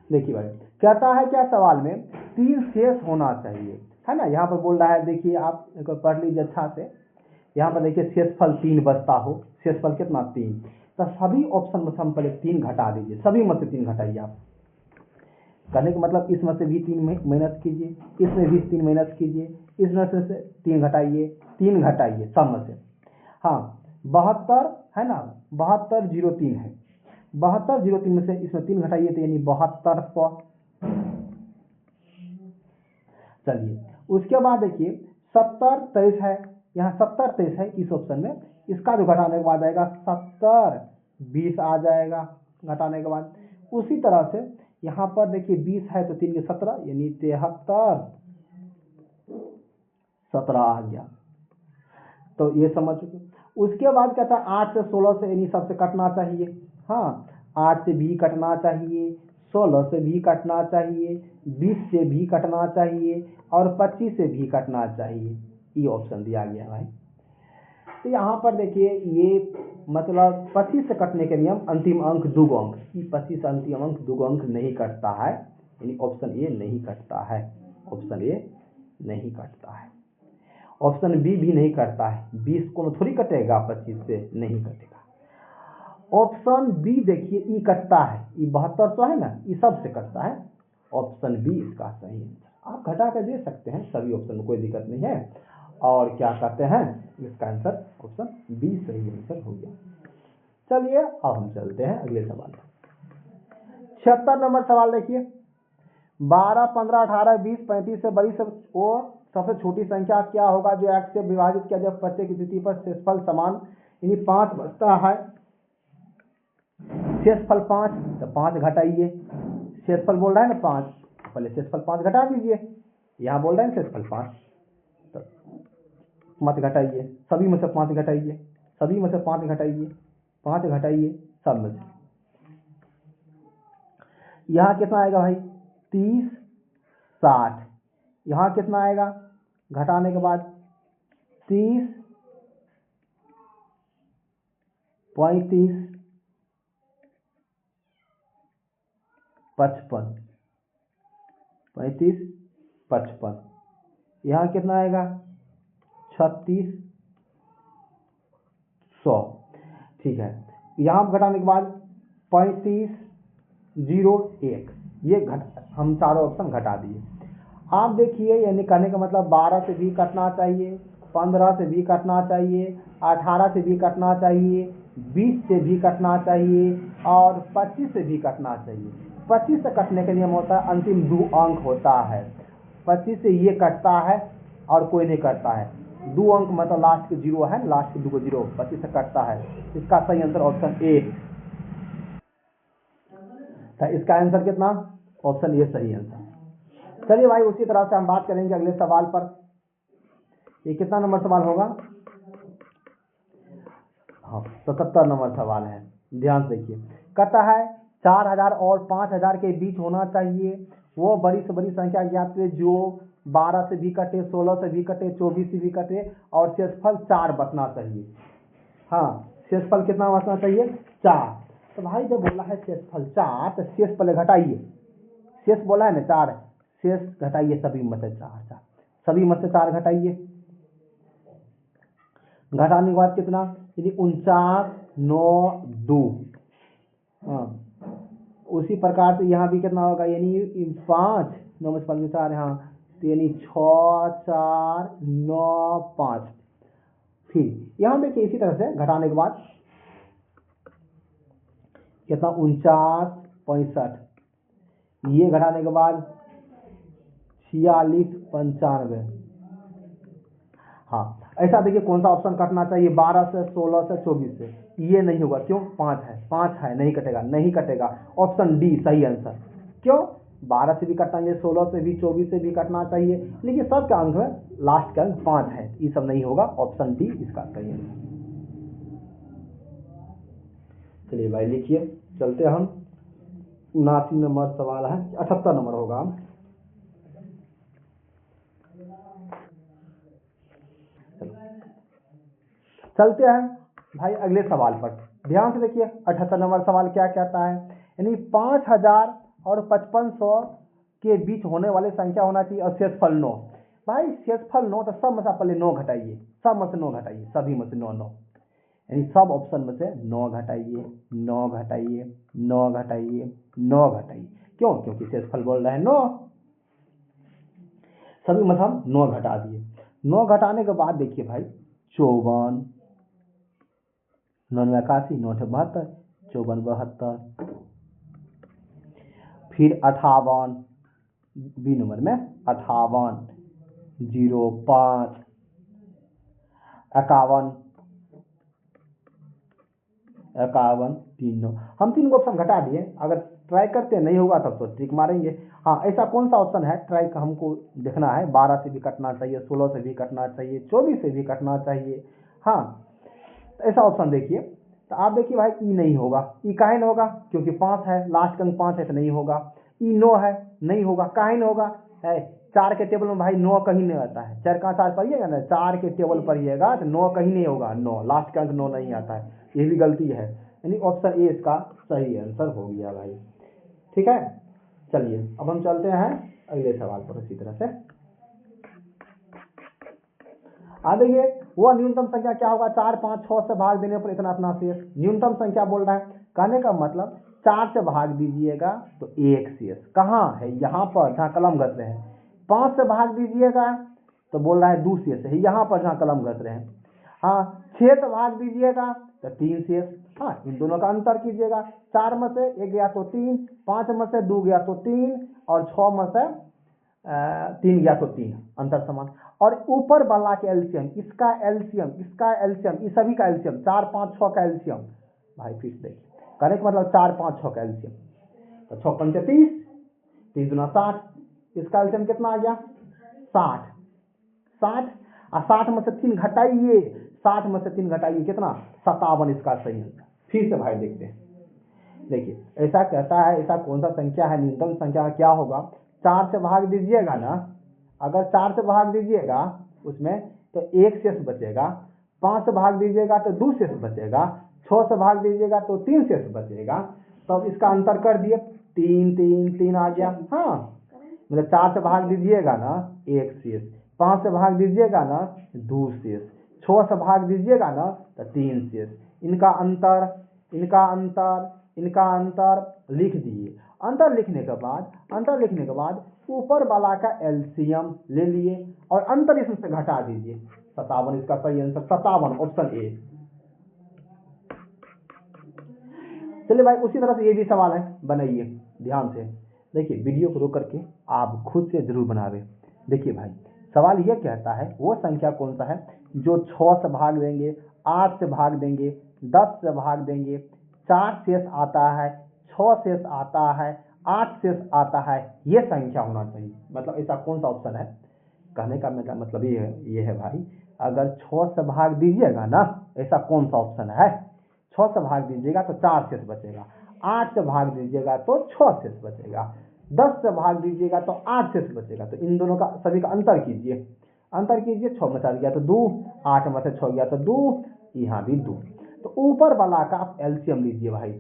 देखिए भाई कहता है क्या सवाल में 3 शेष होना चाहिए, है ना। यहाँ पर बोल रहा है, देखिए आप एक पढ़ लीजिए अच्छा से। यहाँ पर देखिए शेषफल 3 बचता हो, शेषफल कितना 3, तो सभी ऑप्शन में से हम पहले 3 घटा दीजिए, सभी में से 3 घटाइए आप। करने का मतलब इसमें से भी 3 माइनस कीजिए, इसमें भी 3 माइनस कीजिए, इसमें से 3 घटाइए, 3 घटाइए सब में से। हाँ, 72 है ना, 7203 है, 7203 में से इसमें 3 घटाइए तो यानी 7200। चलिए उसके बाद देखिए 70 23 है, यहाँ 70 23 है इस ऑप्शन में, इसका जो घटाने के बाद आएगा 70 20 आ जाएगा घटाने के बाद। उसी तरह से यहाँ पर देखिए 20 है तो 3 के 17 यानी 73 17 आ गया, तो ये समझ चुके। उसके बाद कहता है 8 से 16 से यानी सबसे कटना चाहिए। हाँ, 8 से भी कटना चाहिए, 16 से भी कटना चाहिए, 20 से भी कटना चाहिए और 25 से भी कटना चाहिए, ये ऑप्शन दिया गया भाई। तो यहाँ पर देखिए ये मतलब 25 से कटने के नियम अंतिम अंक 2 अंक, 25 अंतिम अंक 2 अंक नहीं कटता है, यानी ऑप्शन ए नहीं कटता है, ऑप्शन ए नहीं कटता है। ऑप्शन बी भी नहीं करता है, 20 को थोड़ी कटेगा, 25 से नहीं कटेगा। ऑप्शन बी देखिए ई कटता है, ई 7200 है ना, ई सब से कटता है, ऑप्शन बी इसका सही आंसर। आप घटा कर दे सकते हैं सभी ऑप्शन में, कोई दिक्कत नहीं है। और क्या कहते हैं, इसका आंसर ऑप्शन बी सही आंसर हो गया। चलिए अब हम चलते हैं अगले सवाल। 76 नंबर सवाल देखिए, 12 15 18 20 35 से बड़ी वो सबसे छोटी संख्या क्या होगा जो x से विभाजित किया जब प्रत्येक स्थिति पर शेषफल समान यानी 5 बचता है। शेषफल 5, तो 5 घटाइए, शेषफल बोल रहा है ना 5, पहले शेषफल 5 घटा दीजिए, यहाँ बोल रहे हैं शेषफल 5, तो 5 घटाइए, सभी में से 5 घटाइए, सभी में से 5 घटाइए, 5 घटाइए सब में से, यहाँ कितना आएगा भाई 30 60, यहाँ कितना आएगा घटाने के बाद 30 35 55, 35 55, यहाँ कितना आएगा 36 100। ठीक है, यहाँ घटाने के बाद 35 0 1, ये हम चारों ऑप्शन घटा दिए। आप देखिए यानी कहने का मतलब 12 से भी कटना चाहिए, 15 से भी कटना चाहिए, 18 से भी कटना चाहिए, 20 से भी कटना चाहिए और 25 से भी कटना चाहिए। 25 से कटने के नियम होता है अंतिम 2 अंक होता है, 25 से ये कटता है और कोई नहीं कटता है, 2 अंक मतलब लास्ट के 0 है, लास्ट के 2 को 0, 25 से कटता है। इसका सही आंसर ऑप्शन ए, तो इसका आंसर कितना, ऑप्शन ए सही आंसर। चलिए भाई उसी तरह से हम बात करेंगे अगले सवाल पर। ये कितना नंबर सवाल होगा, हाँ 77 नंबर सवाल है, ध्यान से देखिए। कहता है 4000 और 5000 के बीच होना चाहिए वो बड़ी से बड़ी संख्या ज्ञात करें जो 12 से भी कटे, 16 से भी कटे, 24 से भी कटे और शेषफल 4 बचना चाहिए। हाँ शेषफल कितना बचना चाहिए 4। तो भाई जब बोला है शेषफल 4 तो शेष पहले घटाइए, शेष बोला है ना 4, शेष घटाइए सभी में से 4, सभी में से 4 घटाइए, घटाने के बाद कितना यानी 49 9 2। हाँ उसी प्रकार से यहाँ भी कितना होगा यानी 5 9 में 5 4, हाँ तो यानी 6 4 9 5। फिर यहाँ देखिए इसी तरह से घटाने के बाद कितना 49 65, ये घटाने के बाद 46 95। हाँ ऐसा देखिए कौन सा ऑप्शन कटना चाहिए 12 से 16 से 24 से, ये नहीं होगा क्यों 5 है नहीं कटेगा, नहीं कटेगा, ऑप्शन डी सही आंसर। क्यों 12 से भी कटना चाहिए, 16 से भी, 24 से भी कटना चाहिए, लेकिन सबके अंक में लास्ट का अंक 5 है, ये सब नहीं होगा, ऑप्शन डी इसका सही आंसर। चलिए भाई लिखिए, चलते हम 79 नंबर सवाल है, 78 नंबर होगा। चलते हैं भाई अगले सवाल पर, ध्यान से देखिए 78 नंबर सवाल क्या कहता है, यानी 5000 और 5500 के बीच होने वाली संख्या होना चाहिए और शेषफल 9। भाई शेषफल 9 तो सब में से पहले 9 घटाइए, सब में से 9 घटाइए, सभी में से 9 9, यानी सब ऑप्शन में से 9 घटाइए 9 घटाइए 9 घटाइए 9 घटाइए, क्यों क्योंकि शेषफल बोल रहा है 9, सभी में हम 9 घटा दिए। 9 घटाने के बाद देखिए भाई 54 9 81 9 72, 54 72, फिर 58 बी नंबर में 58 05 51 51 3 9, हम 3 को ऑप्शन घटा दिए, अगर ट्राई करते नहीं होगा तब तो ट्रिक मारेंगे। हाँ ऐसा कौन सा ऑप्शन है ट्राई का हमको देखना है, 12 से भी कटना चाहिए, 16 से भी कटना चाहिए, 24 से भी कटना चाहिए। हाँ तो ऐसा ऑप्शन देखिए, तो आप देखिए भाई ई नहीं होगा, ई काहे नहीं होगा क्योंकि 5 है, लास्ट का अंक 5 है तो नहीं होगा। ई 9 है नहीं होगा, काहे नहीं होगा है 4 के टेबल में भाई 9 कहीं नहीं आता है, 4 का 4 पढ़िएगा ना, 4 के टेबल पढ़िएगा तो 9 कहीं नहीं होगा, 9 लास्ट का अंक 9 नहीं आता है, ये भी गलती है, यानी ऑप्शन ए इसका सही आंसर हो गया भाई। ठीक है चलिए अब हम चलते हैं अगले सवाल पर उसी तरह से। देखिए वह न्यूनतम संख्या क्या होगा 4 5 6 से भाग देने पर इतना इतना शेष, न्यूनतम संख्या बोल रहा है, कहने का मतलब 4 से भाग दीजिएगा तो 1 शेष कहाँ है यहाँ पर जहाँ कलम घस रहे हैं, 5 से भाग दीजिएगा तो बोल रहा है 2 शेष है यहाँ पर जहाँ कलम घस रहे हैं, हाँ 6 से भाग दीजिएगा तो 3 शेष, हाँ इन दोनों का अंतर कीजिएगा, 4 में से 1 गया तो 3, 5 में से 2 गया तो 3 और 6 में से 3 गया तो 3, अंतर समान। और ऊपर वाला के एलसीएम, इसका एलसीएम, इसका एलसीएम, इस सभी का एलसीएम 4 5 6 का एलसीएम, भाई फिर देखिए करने का मतलब 4 5 6 का एलसीएम, तो 6 पंच 30, 30 दूना 60, इसका एलसीएम कितना आ गया 60। 60 और 60 में से 3 घटाइए, 60 में से 3 घटाइए कितना 57, इसका सही आंसर। फिर से भाई देखते हैं, देखिए ऐसा कहता है, ऐसा कौन सा संख्या है, न्यूनतम संख्या क्या होगा, 4 से भाग दीजिएगा ना, अगर 4 से भाग दीजिएगा उसमें तो 1 शेष बचेगा, 5 से भाग दीजिएगा तो 2 शेष बचेगा, 6 से भाग दीजिएगा तो 3 शेष बचेगा। तो अब इसका अंतर कर दिए, 3 3 3 आ गया। हाँ मतलब 4 से भाग दीजिएगा ना 1 शेष, 5 से भाग दीजिएगा ना 2 शेष, 6 से भाग दीजिएगा ना तो 3 शेष। इनका अंतर, इनका अंतर, इनका अंतर लिख दिए। अंतर लिखने के बाद ऊपर वाला का एलसीएम ले लिए और अंतर इसमें घटा दीजिए, 57 इसका सही आंसर, 57 ऑप्शन ए। चलिए भाई उसी तरह से ये भी सवाल है, बनाइए ध्यान से, देखिए वीडियो को रोक करके आप खुद से जरूर बनावे। देखिए भाई सवाल ये कहता है वो संख्या कौन सा है जो 6 से भाग देंगे, 8 से भाग देंगे, 10 से भाग देंगे, 4 शेष आता है, 6 शेष आता है, 8 शेष आता है, ये संख्या होना चाहिए। मतलब ऐसा कौन सा ऑप्शन है, कहने का मतलब ये है भाई, अगर 6 से भाग दीजिएगा ना, ऐसा कौन सा ऑप्शन है, 6 से भाग दीजिएगा तो 4 शेष बचेगा, 8 से भाग दीजिएगा तो 6 शेष बचेगा, 10 से भाग दीजिएगा तो 8 शेष बचेगा। तो इन दोनों का सभी का अंतर कीजिए, अंतर कीजिए, 6 में 4 गया तो 2, 8 में से 6 गया तो 2, यहाँ भी 2। तो ऊपर वाला का आप एलसीएम लीजिए भाई,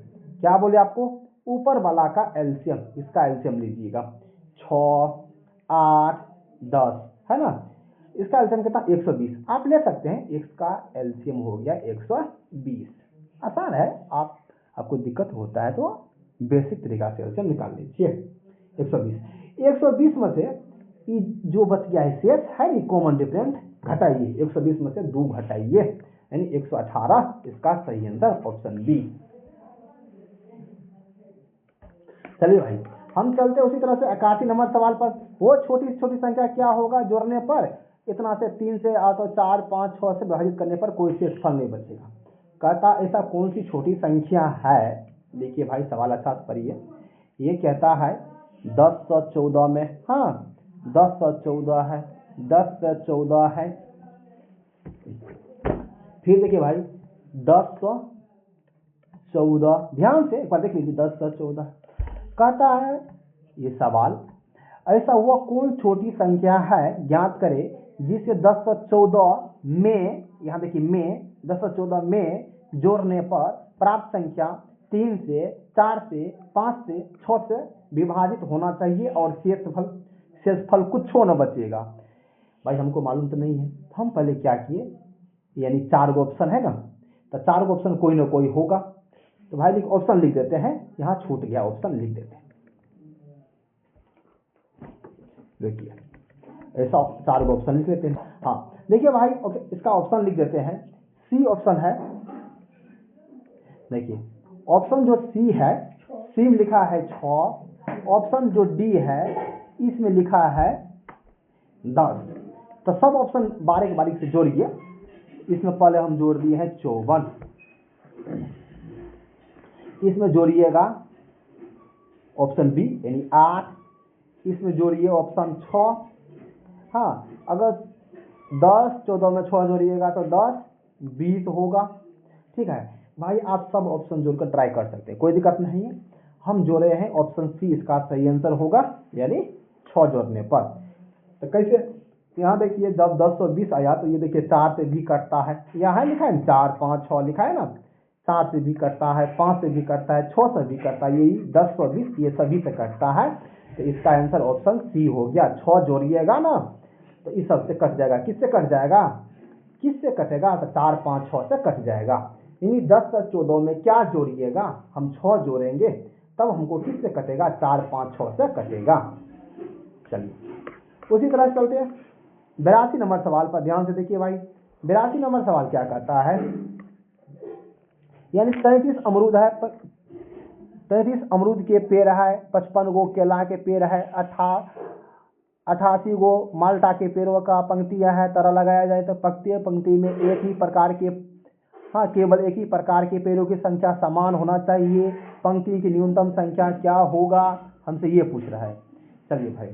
क्या बोले आपको, ऊपर वाला का एलसीएम, इसका एलसीएम लीजिएगा, 6 8 10 है ना, इसका एलसीएम कितना 120 आप ले सकते हैं, x का एलसीएम हो गया 120। आसान है, आपको दिक्कत होता है तो बेसिक तरीका से एलसीएम निकाल लीजिए। 120 में से जो बच गया है शेष है नहीं कॉमन डिफरेंट, घटाइए, 120 में से 2 घटाइए यानी 118, इसका सही आंसर ऑप्शन बी। चलिए भाई हम चलते उसी तरह से 81 नंबर सवाल पर। वो छोटी छोटी संख्या क्या होगा जोड़ने पर इतना से 3 से तो 4 5 6 से विभाजित करने पर कोई शेषफल नहीं बचेगा। कहता ऐसा कौन सी छोटी संख्या है, देखिए भाई सवाल अच्छा से पढ़िए। ये कहता है 1014 में, हाँ 1014 है, 1014 है, फिर देखिए भाई 1014, ध्यान से एक बार देख लीजिए 1014। कहता है ये सवाल ऐसा हुआ कौन छोटी संख्या है ज्ञात करे जिसे 1014 में, यहाँ देखिए में 1014 में जोड़ने पर प्राप्त संख्या 3 से 4 से 5 से 6 से विभाजित होना चाहिए और शेषफल कुछ न बचेगा। भाई हमको मालूम तो नहीं है, हम पहले क्या किए, यानी 4 गो ऑप्शन है ना, तो 4 गो ऑप्शन कोई ना कोई होगा, तो भाई ऑप्शन लिख देते हैं, यहाँ छूट गया ऑप्शन लिख देते हैं। देखिए ऐसा 4 गो ऑप्शन लिख लेते हैं। हाँ देखिए भाई ओके, इसका ऑप्शन लिख देते हैं, सी ऑप्शन है, देखिए ऑप्शन जो सी है, सी में लिखा है 6, ऑप्शन जो डी है इसमें लिखा है 10। तो सब ऑप्शन बारीक बारीक से जोड़िए, इसमें पहले हम जोड़ दिए हैं 54, इसमें जोड़िएगा ऑप्शन बी यानी 8, इसमें जोड़िए ऑप्शन 6, हाँ अगर 10 14 में 6 जोड़िएगा तो 10 20 होगा। ठीक है भाई आप सब ऑप्शन जोड़कर ट्राई कर सकते हैं, कोई दिक्कत नहीं है। हम जोड़े हैं ऑप्शन सी, इसका सही आंसर होगा यानी 6 जोड़ने पर। तो कैसे, यहाँ देखिए जब 1020 आया तो ये देखिए 4 से भी कटता है, यहाँ लिखा है 4 5 6 लिखा है ना, 4 से भी कटता है, 5 से भी कटता है, 6 से भी कटता है, यही 1020 ये सभी से कटता है। तो इसका आंसर ऑप्शन सी हो गया। 6 जोड़िएगा ना तो इस सब से कट जाएगा, किससे कट जाएगा, किससे कटेगा, तो 4 5 6 से कट जाएगा। यानी 10 और 14 में क्या जोड़िएगा, हम 6 जोड़ेंगे तब हमको किससे कटेगा, 4 5 6 से कटेगा। चलिए उसी तरह चलते हैं 82 नंबर सवाल पर, ध्यान से देखिए भाई 82 नंबर सवाल क्या कहता है, यानी 33 अमरूद है, 33 अमरूद के पेड़ है, 55 गो केला के पेड़ है, 88 गो माल्टा के पेड़ों का पंक्तियां है, तरह लगाया जाए तो प्रत्येक पंक्ति में एक ही प्रकार के हाँ, केवल एक ही प्रकार के पेड़ों की संख्या समान होना चाहिए। पंक्ति की न्यूनतम संख्या क्या होगा, हमसे ये पूछ रहा है। चलिए भाई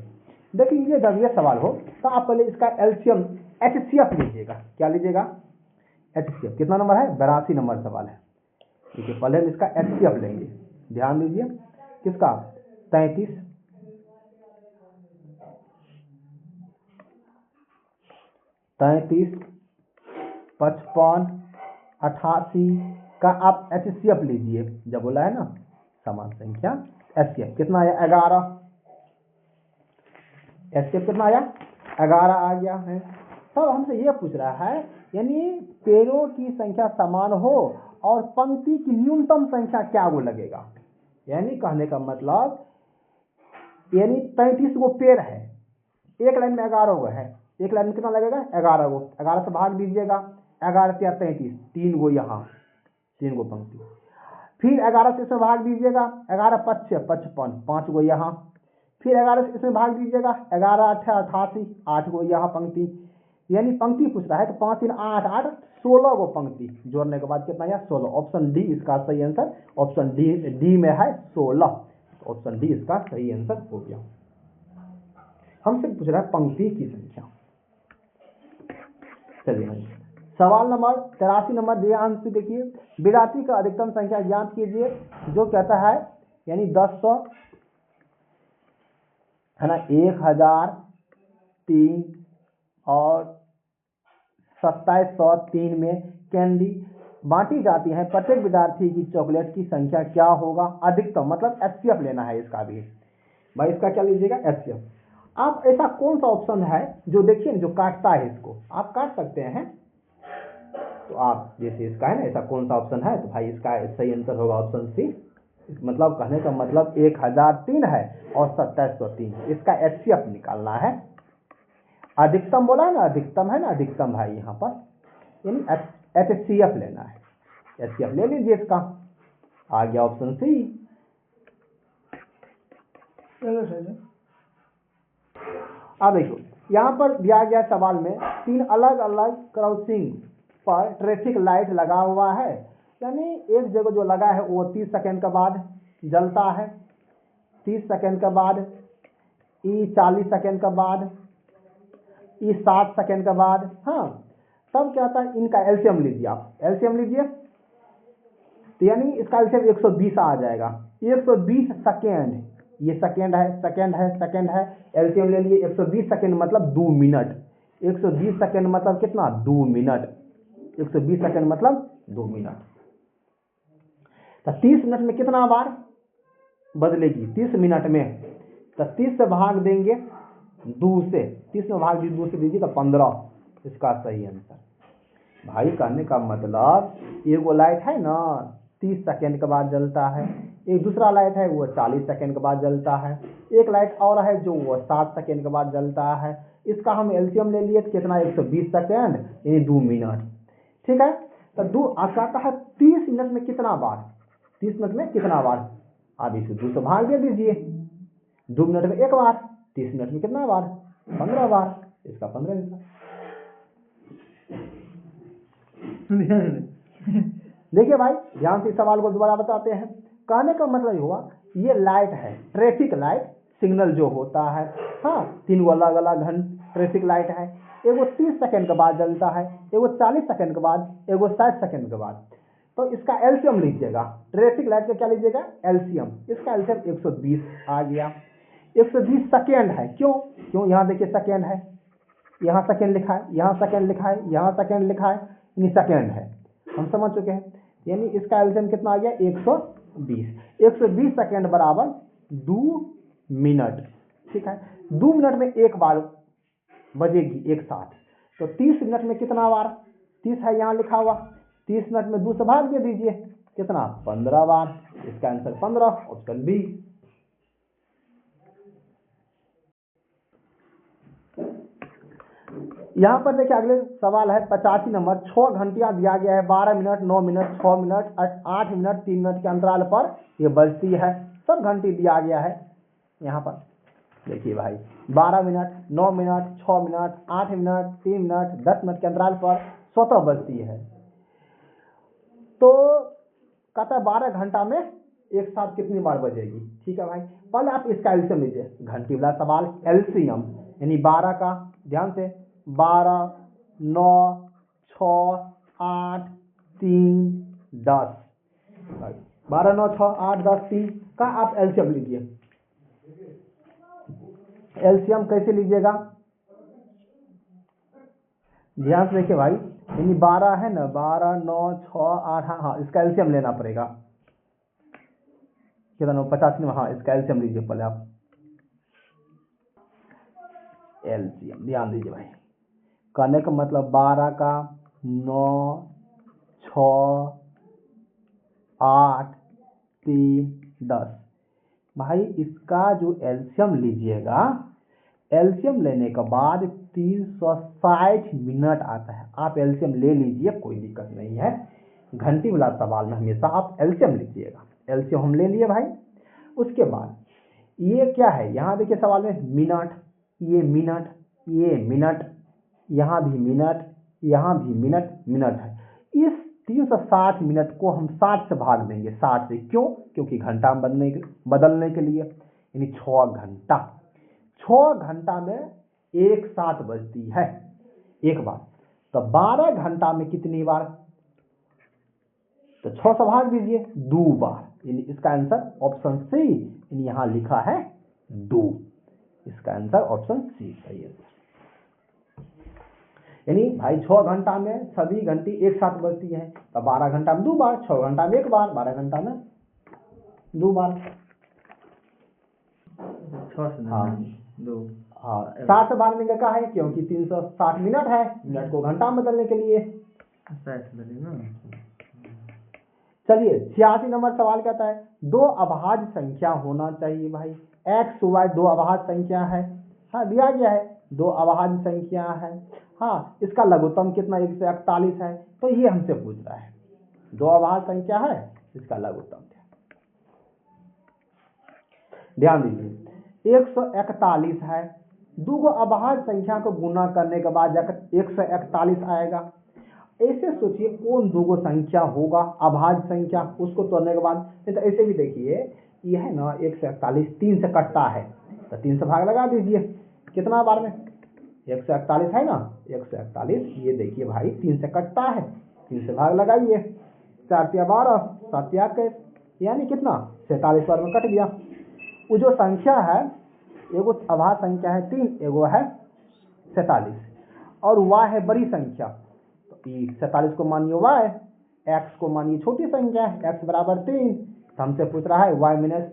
देखिए, जब ये सवाल हो तो आप पहले इसका एलसीएम एचसीएफ लीजिएगा। क्या लीजिएगा? एचसीएफ। कितना नंबर है? 82 नंबर सवाल है। ठीक है, पहले हम इसका एचसीएफ लेंगे। ध्यान दीजिए, किसका? 33, 55, 88 का आप एचसीएफ लीजिए। जब बोला है ना समान संख्या एचसीएफ, कितना आया? 11। एचसीएफ कितना आया? 11 आ गया है। तब हमसे ये पूछ रहा है, यानी पेड़ों की संख्या समान हो और पंक्ति की न्यूनतम संख्या क्या वो लगेगा। यानी कहने का मतलब, यानी 33 गो पेड़ है, एक लाइन में 11 गो है, एक लाइन में कितना लगेगा? 11 गो। 11 से भाग दीजिएगा, 11 या 33, 3 गो यहाँ, 3 गो पंक्ति। फिर 11 से इसमें भाग दीजिएगा, 11 5 55, 5 गो यहाँ। फिर 11 से इसमें भाग दीजिएगा, 11 8 88, 8 गो यहाँ पंक्ति। यानी पंक्ति पूछ रहा है तो 5 3 8 8 16 गो पंक्ति जोड़ने के बाद कितना है? 16। ऑप्शन डी इसका सही आंसर। ऑप्शन डी में है 16। ऑप्शन डी इसका सही आंसर हो गया। हमसे पूछ रहा है पंक्ति की संख्या। चलिए भाई, सवाल नंबर 83 नंबर ध्यान से देखिए। विराती का अधिकतम संख्या ज्ञात कीजिए। जो कहता है यानी 1000 है ना, 1003 और 2703 में कैंडी बांटी जाती है। प्रत्येक विद्यार्थी की चॉकलेट की संख्या क्या होगा? अधिकतम मतलब एचसीएफ लेना है इसका भी। भाई इसका क्या लीजिएगा? एचसीएफ। आप ऐसा कौन सा ऑप्शन है जो देखिए जो काटता है, इसको आप काट सकते हैं। तो आप जैसे इसका है ना, ऐसा कौन सा ऑप्शन है, तो भाई इसका सही आंसर होगा ऑप्शन सी। मतलब कहने का मतलब 1003 है और 2703, इसका एचसीएफ निकालना है। अधिकतम बोला है ना, अधिकतम है ना, अधिकतम भाई यहाँ पर यानी एचसीएफ लेना है। एचसीएफ ले लीजिए इसका, आ गया ऑप्शन सी। अब देखो यहाँ पर दिया गया सवाल में 3 अलग अलग क्रॉसिंग पर ट्रैफिक लाइट लगा हुआ है। यानी एक जगह जो लगा है वो 30 सेकंड के बाद जलता है, 30 सेकंड के बाद, 40 सेकंड के बाद, 60 सेकंड के बाद। हाँ, तब क्या था, इनका एलसीएम लीजिए। आप एलसीएम लीजिए तो यानी इसका एलसीएम 120 आ जाएगा। 120 सेकेंड, ये सेकेंड है, सेकेंड है, सेकेंड है, एलसीएम ले लिए। 120 सेकेंड मतलब 2 मिनट। 120 सेकेंड मतलब कितना? 2 मिनट। 120 सेकेंड मतलब 2 मिनट। तो 30 मिनट में कितना बार बदलेगी? 30 मिनट में तो 30 से भाग देंगे 2 से, 30 में भाग 2 से दीजिए तो 15, इसका सही आंसर। भाई कहने का मतलब, एगो लाइट है ना 30 सेकेंड के बाद जलता है, एक दूसरा लाइट है वो 40 सेकेंड के बाद जलता है, एक लाइट और है जो वो 60 सेकेंड के बाद जलता है। इसका हम एलसीएम ले लिए तो कितना? 120 सेकेंड यानी 2 मिनट। ठीक है, तो 2 आता है 30 मिनट में कितना बार? 30 मिनट में कितना बार? आप इसे 2 से भाग दे दीजिए। 2 मिनट में 1 बार, 30 मिनट में कितना बार? 15 बार, इसका 15 आंसर। देखिए भाई ध्यान से इस सवाल को दोबारा बताते हैं। कहने का मतलब हुआ, ये लाइट है, ट्रैफिक लाइट सिग्नल जो होता है। हाँ, 3 अलग अलग घंटे ट्रैफिक लाइट है। एगो 30 सेकंड के बाद जलता है, एगो 40 सेकंड के बाद, एगो 60 सेकंड के बाद। तो इसका एलसीएम लीजिएगा। ट्रैफिक लाइट का क्या लीजिएगा? एलसीएम। इसका एलसीएम 120 आ गया। 120 सेकेंड है। क्यों यहाँ देखिए सेकेंड है, यहाँ सेकेंड लिखा है, यहाँ सेकेंड लिखा है, यहाँ सेकेंड लिखा है, यानी सेकेंड है। हम समझ चुके हैं। यानी इसका एलसीएम कितना आ गया? 120। 120 सेकेंड बराबर 2 मिनट। ठीक है, 2 मिनट में 1 बार बजेगी एक साथ। तो 30 मिनट में कितना बार? 30 है यहाँ लिखा हुआ, 30 मिनट में 2 से भाग दे दीजिए, कितना? 15 बार। इसका आंसर 15, ऑप्शन बी। यहाँ पर देखिए अगले सवाल है 85 नंबर। 6 घंटियां दिया गया है, 12 minute, 9 minute, 6 minute, 8 minute, 3 minute के अंतराल पर ये बजती है। सब घंटी दिया गया है। यहाँ पर देखिए भाई 12 minute, 9 minute, 6 minute, 8 minute, 3 minute, 10 minute के अंतराल पर स्वतः बजती है। तो कहता है 12 घंटा में एक साथ कितनी बार बजेगी। ठीक है भाई, पहले आप इसका एलसीएम लीजिए, घंटी वाला सवाल, एलसीएम यानी 12 का, ध्यान से 12, 9, 6, 8, 3, 10, 12, 9, 6, 8, 10, 3 का आप एलसीएम लीजिए। एलसीएम कैसे लीजिएगा, ध्यान से देखिए भाई, यानी 12 है ना, 12, 9, 6, 8, हाँ इसका एलसीएम लेना पड़ेगा, कितना 85, हाँ इसका एलसीएम लीजिए पहले आप, एलसीएम ध्यान दीजिए भाई, कहने का मतलब 12 का 9, 6, 8, 3, 10 भाई, इसका जो एलसीएम लीजिएगा, एलसीएम लेने के बाद 360 मिनट आता है। आप एलसीएम ले लीजिए, कोई दिक्कत नहीं है, घंटी वाला सवाल में हमेशा आप एलसीएम लीजिएगा। एलसीएम हम ले लिए भाई। उसके बाद ये क्या है, यहाँ देखिए सवाल में मिनट, ये मिनट, ये मिनट, यहाँ भी मिनट, यहाँ भी मिनट, मिनट है। इस 360 मिनट को हम 60 से भाग देंगे, 60 से, क्यों, क्योंकि घंटा बदलने के लिए, यानी 6 घंटा, 6 घंटा में एक साथ बजती है एक बार, तो 12 घंटा में कितनी बार, तो 6 से भाग दीजिए, 2 बार, यानी इसका आंसर ऑप्शन सी, यानी यहां लिखा है 2, इसका आंसर ऑप्शन सी सही है। यानी भाई 6 घंटा में सभी घंटी एक साथ बजती है, तो 12 घंटा में 2 बार, 6 घंटा में 1 बार, 12 घंटा में 2 बार। हाँ 7 से भागने का है, क्योंकि 360 मिनट है, मिनट को घंटा में बदलने के लिए। चलिए 86 नंबर सवाल कहता है, 2 अभाज्य संख्या होना चाहिए भाई, एक्स वाई 2 अभाज्य संख्या है, हाँ दिया गया है 2 अभाज्य संख्या है, हाँ इसका लघुत्तम कितना 141 है, तो ये हमसे पूछ रहा है 2 अभाज्य संख्या है, इसका लघुत्तम क्या, ध्यान दीजिए 141 है, 2 अभाज्य संख्या को गुना करने के बाद जाकर 141 आएगा। ऐसे सोचिए कौन 2 संख्या होगा अभाज्य संख्या, उसको तोड़ने के बाद, नहीं तो ऐसे भी देखिए ये है ना 141 3 से कटता है, तो 3 से भाग लगा दीजिए, कितना बार में 141 है ना, 141, ये देखिए भाई 3 से कटता है, 3 से भाग लगाइए, 4 × 12, 7 × 21, यानी कितना 47 बार में कट गया। वो जो संख्या है, एगो अभाज्य संख्या है 3, एगो है 47, और y है बड़ी संख्या, तो 47 को मानिए y, x को मानिए छोटी संख्या, x बराबर 3, तो हमसे पूछ रहा है y माइनस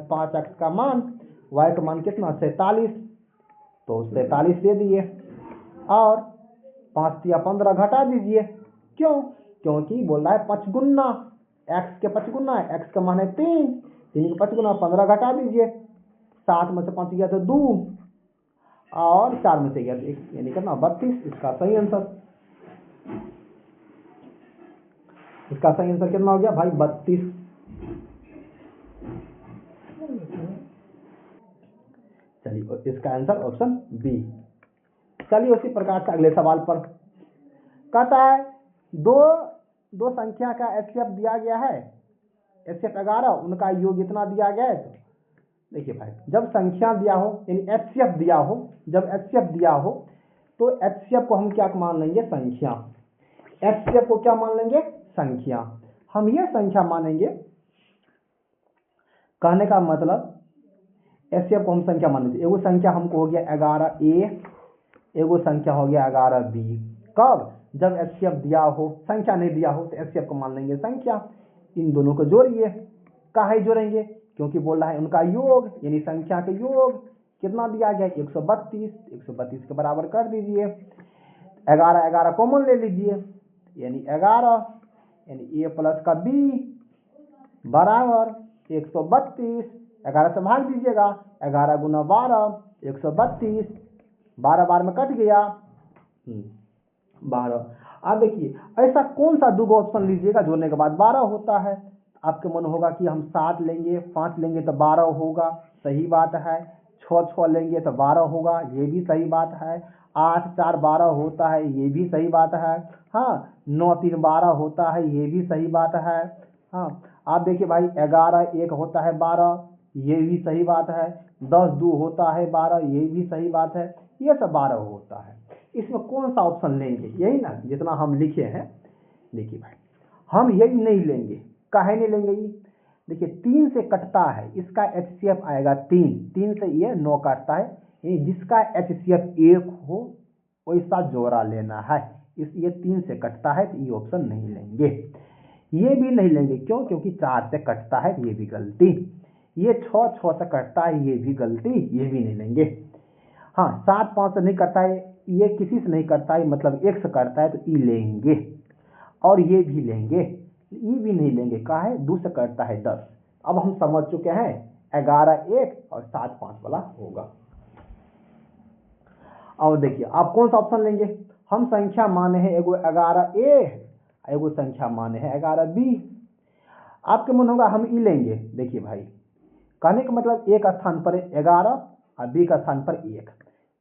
5x का मान, y का मान कितना 47, तो 47 दे दिए, और 5 × 15 घटा दीजिए, क्यों, क्योंकि बोल रहा है 5 गुना, x के 5 गुना है, x का मान है 3, 3 के 5 गुना 15 घटा दीजिए, 7 में से 5 गया तो 2, और 4 में से गया तो 1, यानी कितना 32, इसका सही आंसर, इसका सही आंसर कितना हो गया भाई 32। चलिए इसका आंसर ऑप्शन बी। चलिए उसी प्रकार से अगले सवाल पर कहता है, दो संख्या का एचसीएफ दिया गया है, एचसीएफ 11, उनका योग इतना दिया गया है। तो देखिए भाई जब संख्या दिया हो, यानी एचसीएफ दिया हो, जब एचसीएफ दिया हो तो एचसीएफ को हम क्या मान लेंगे, संख्या, एचसीएफ को क्या मान लेंगे, संख्या, हम ये संख्या मानेंगे, कहने का मतलब एचसीएफ को हम संख्या मान लेंगे, एगो संख्या हमको हो गया 11A, एगो संख्या हो गया 11B, कब, जब एचसीएफ दिया हो, संख्या नहीं दिया हो तो एचसीएफ को मान लेंगे संख्या, इन दोनों को जोड़िए, काहे जोड़ेंगे, क्योंकि बोल रहा है उनका योग, यानी संख्या के योग कितना दिया गया 132, 132 के बराबर कर दीजिए, 11 11 कॉमन ले लीजिए, यानी 11, यानी a प्लस का b बराबर 132, 11 से भाग दीजिएगा, 11 गुना 12 132, 12 बार में कट गया 12। अब देखिए ऐसा कौन सा 2 ऑप्शन लीजिएगा जोड़ने के बाद 12 होता है, आपके मन होगा कि हम 7 लेंगे 5 लेंगे तो 12 होगा, सही बात है, 6 लेंगे तो 12 होगा, ये भी सही बात है, 8 4 12 होता है, ये भी सही बात है। हाँ, 9 3 12 होता है, ये भी सही बात है। हाँ, आप देखिए भाई 11 1 होता है 12, ये भी सही बात है। 10 2 होता है 12, ये भी सही बात है। ये सब 12 होता है। इसमें कौन सा ऑप्शन लेंगे? यही ना जितना हम लिखे हैं। देखिए भाई, हम यही नहीं लेंगे। काहे नहीं लेंगे? ये देखिए 3 से कटता है, इसका एचसीएफ आएगा 3, 3 से ये 9 काटता है, जिसका एचसीएफ 1 हो वैसा जोड़ा लेना है। इस ये 3 से कटता है तो ये ऑप्शन नहीं लेंगे। ये भी नहीं लेंगे, क्यों? क्योंकि 4 से कटता है, ये भी गलती। ये 6 6 से कटता है, ये भी गलती, ये भी नहीं लेंगे। हाँ, 7 5 से नहीं कटता है, ये किसी से नहीं कटता है, मतलब 1 से कटता है तो ई लेंगे। और ये भी लेंगे, ये भी नहीं लेंगे। कहा है 2 से कटता है 10। अब हम समझ चुके हैं 11 1 और 7 5 वाला होगा। और देखिए आप कौन सा ऑप्शन लेंगे? हम संख्या माने हैं एगो 11 ए, एगो संख्या माने हैं 11 बी। आपके मन होगा हम ई लेंगे। देखिए भाई, कहने का मतलब एक स्थान पर 11 और बी का स्थान पर 1,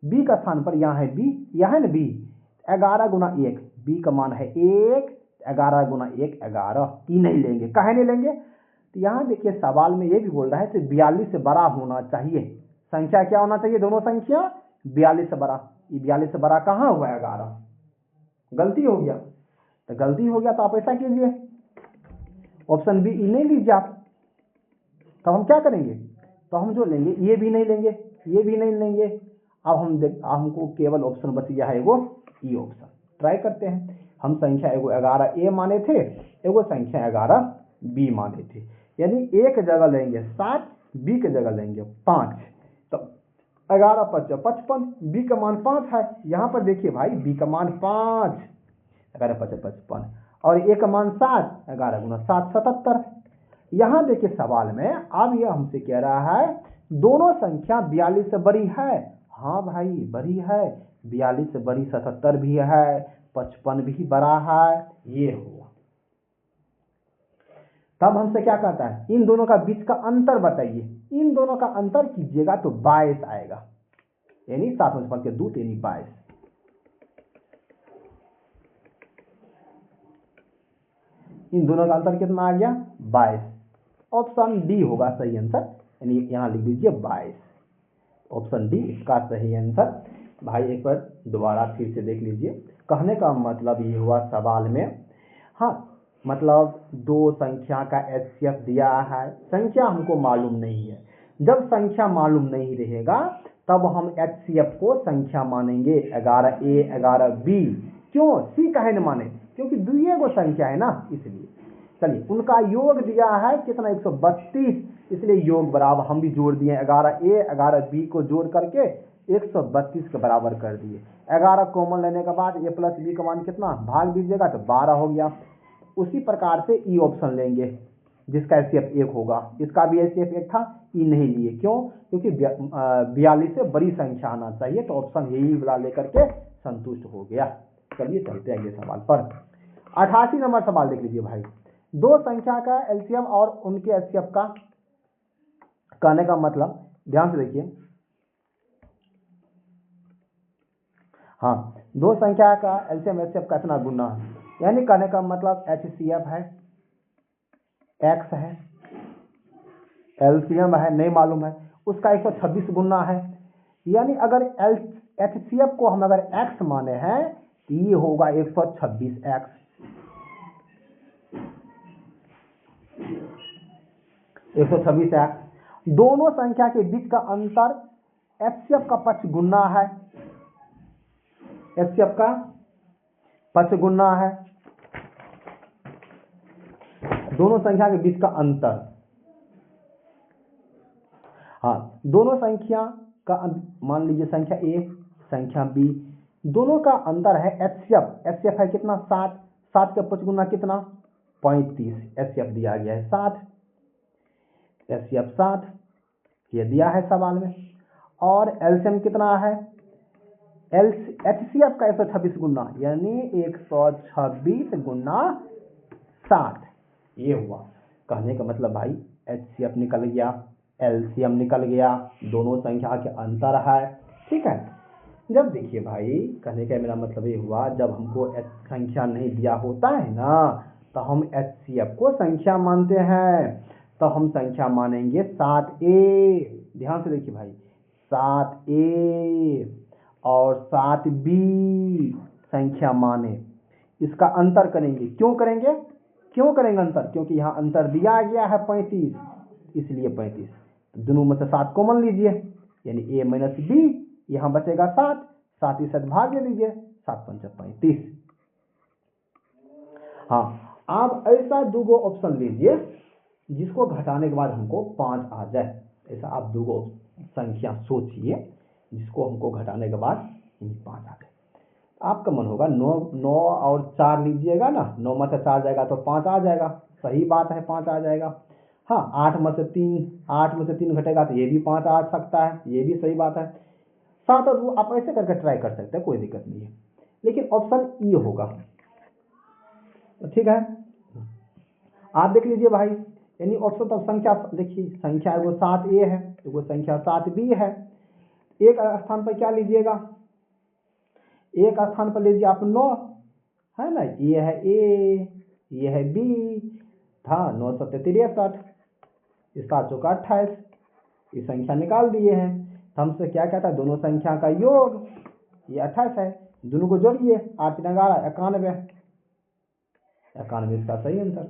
बी का स्थान पर यहाँ है बी, यहाँ है ना बी। 11 गुना 1, बी का मान है 1, 11 गुना 1 11, ई नहीं लेंगे। काहे नहीं लेंगे? तो यहाँ देखिए सवाल में ये भी बोल रहा है कि 42 से बड़ा होना चाहिए। संख्या क्या होना चाहिए? दोनों संख्या 42 से बड़ा। ये 42 से बड़ा कहाँ हुआ? 11। गलती हो गया। तो गलती हो गया तो आप ऐसा कीजिए, ऑप्शन बी ई नहीं लीजिए आप। तो हम क्या करेंगे? तो हम जो लेंगे, ये भी नहीं लेंगे, ये भी नहीं लेंगे। अब हमको केवल ऑप्शन बच गया है एगो ई ऑप्शन। ट्राई करते हैं। हम संख्या एगो 11 ए माने थे, एगो संख्या 11 बी माने थे। यानी एक जगह लेंगे 7, बी के जगह लेंगे 5। तो 11 5 55, बी का मान 5 है। यहाँ पर देखिए भाई, बी का मान 5, 11 5 55 और ए का मान 7, 11 गुना 7 77। यहाँ देखिए सवाल में अब यह हमसे कह रहा है दोनों संख्या 42 से बड़ी है। हाँ भाई बड़ी है, 42 से बड़ी 77 भी है, 55 भी बड़ा है। ये हुआ। तब हमसे क्या कहता है? इन दोनों का बीच का अंतर बताइए। इन दोनों का अंतर कीजिएगा तो 22 आएगा, यानी 7 में 5 के 2 यानी 22। इन दोनों का अंतर कितना आ गया? 22। ऑप्शन डी होगा सही आंसर, यानी यहाँ लिख दीजिए 22। ऑप्शन डी इसका सही आंसर। भाई एक बार दोबारा फिर से देख लीजिए। कहने का मतलब ये हुआ सवाल में, हाँ मतलब दो संख्या का एचसीएफ दिया है, संख्या हमको मालूम नहीं है। जब संख्या मालूम नहीं रहेगा तब हम एचसीएफ को संख्या मानेंगे 11 ए 11 बी। क्यों सी काहे न माने? क्योंकि दुइये को संख्या है ना, इसलिए। चलिए, उनका योग दिया है कितना? 132, इसलिए योग बराबर हम भी जोड़ दिए 11 ए 11 बी को जोड़ करके 132 के बराबर कर दिए। 11 कॉमन लेने के बाद ए प्लस बी का मान कितना? भाग दीजिएगा तो 12 हो गया। उसी प्रकार से ई ऑप्शन लेंगे जिसका एचसीएफ 1 होगा। इसका भी एचसीएफ 1 था, ई नहीं लिए। क्यों? क्योंकि 42 से बड़ी संख्या आना चाहिए, तो ऑप्शन यही वाला लेकर के संतुष्ट हो गया। चलिए चलते हैं अगले सवाल पर। 88 नंबर सवाल देख लीजिए भाई। दो संख्या का एलसीएम और उनके एचसीएफ का कहने का मतलब, ध्यान से देखिए। हाँ, दो संख्या का एलसीएम एचसीएफ का इतना गुना है, यानी कहने का मतलब एचसीएफ है एक्स है, एलसीएम है नहीं मालूम है, उसका 126 गुना है। यानी अगर एचसीएफ को हम अगर एक्स माने हैं तो ये होगा 126 एक्स। 126 एक्स। दोनों संख्या के बीच का अंतर एचसीएफ का 5 गुना है, एचसीएफ का 5 गुना है। दोनों संख्या के बीच का अंतर, हाँ दोनों संख्या का मान लीजिए संख्या ए संख्या बी, दोनों का अंतर है एचसीएफ। एचसीएफ है कितना? 7, 7 का 5 गुना कितना? 35। एचसीएफ दिया गया है 7, एचसीएफ 7 ये दिया है सवाल में। और एलसीएम कितना है? एचसीएफ का 126 गुना, यानी 126 गुना 7। ये हुआ। कहने का मतलब भाई एचसीएफ निकल गया, एलसीएम निकल गया, दोनों संख्या के अंतर है। ठीक है, जब देखिए भाई, कहने का मेरा मतलब ये हुआ, जब हमको संख्या नहीं दिया होता है ना, तो हम HCF को संख्या मानते हैं। तो हम संख्या मानेंगे 7A, ध्यान से देखिए भाई, 7A और 7B संख्या माने, इसका अंतर करेंगे। क्यों करेंगे? क्यों करेंगे अंतर? क्योंकि यहाँ अंतर दिया गया है 35, इसलिए 35। दोनों में से 7 कॉमन लीजिए, यानी A माइनस B, यहाँ बचेगा 7, 7 इस भाग ले लीजिए, 7 पंच 35। हाँ, आप ऐसा दूगो ऑप्शन लीजिए जिसको घटाने के बाद हमको 5 आ जाए। ऐसा आप दूगो संख्या सोचिए जिसको हमको घटाने के बाद 5 आ जाए। आपका मन होगा 9 और 4 लीजिएगा ना, 9 में से 4 जाएगा तो 5 आ जाएगा, सही बात है, 5 आ जाएगा। हाँ, 8 में से 3 घटेगा तो ये भी 5 आ सकता है, ये भी सही बात है। 7 और 2 आप ऐसे करके ट्राई कर सकते हैं, कोई दिक्कत नहीं है, लेकिन ऑप्शन ई होगा। ठीक है, आप देख लीजिए भाई, यानी ऑप्शन तो संख्या देखिए, संख्या एगो 7A है, एगो संख्या 7B है। एक स्थान पर क्या लीजिएगा? एक स्थान पर लीजिए आप 9, है ना, ये है A, ये है B, हाँ, 9 7 63, इसका चौका 28, ये संख्या निकाल दिए हैं। हमसे क्या कहता है? दोनों संख्या का योग, ये 28 है, दोनों को जोड़िए, 8 11 91, 91 इसका सही आंसर।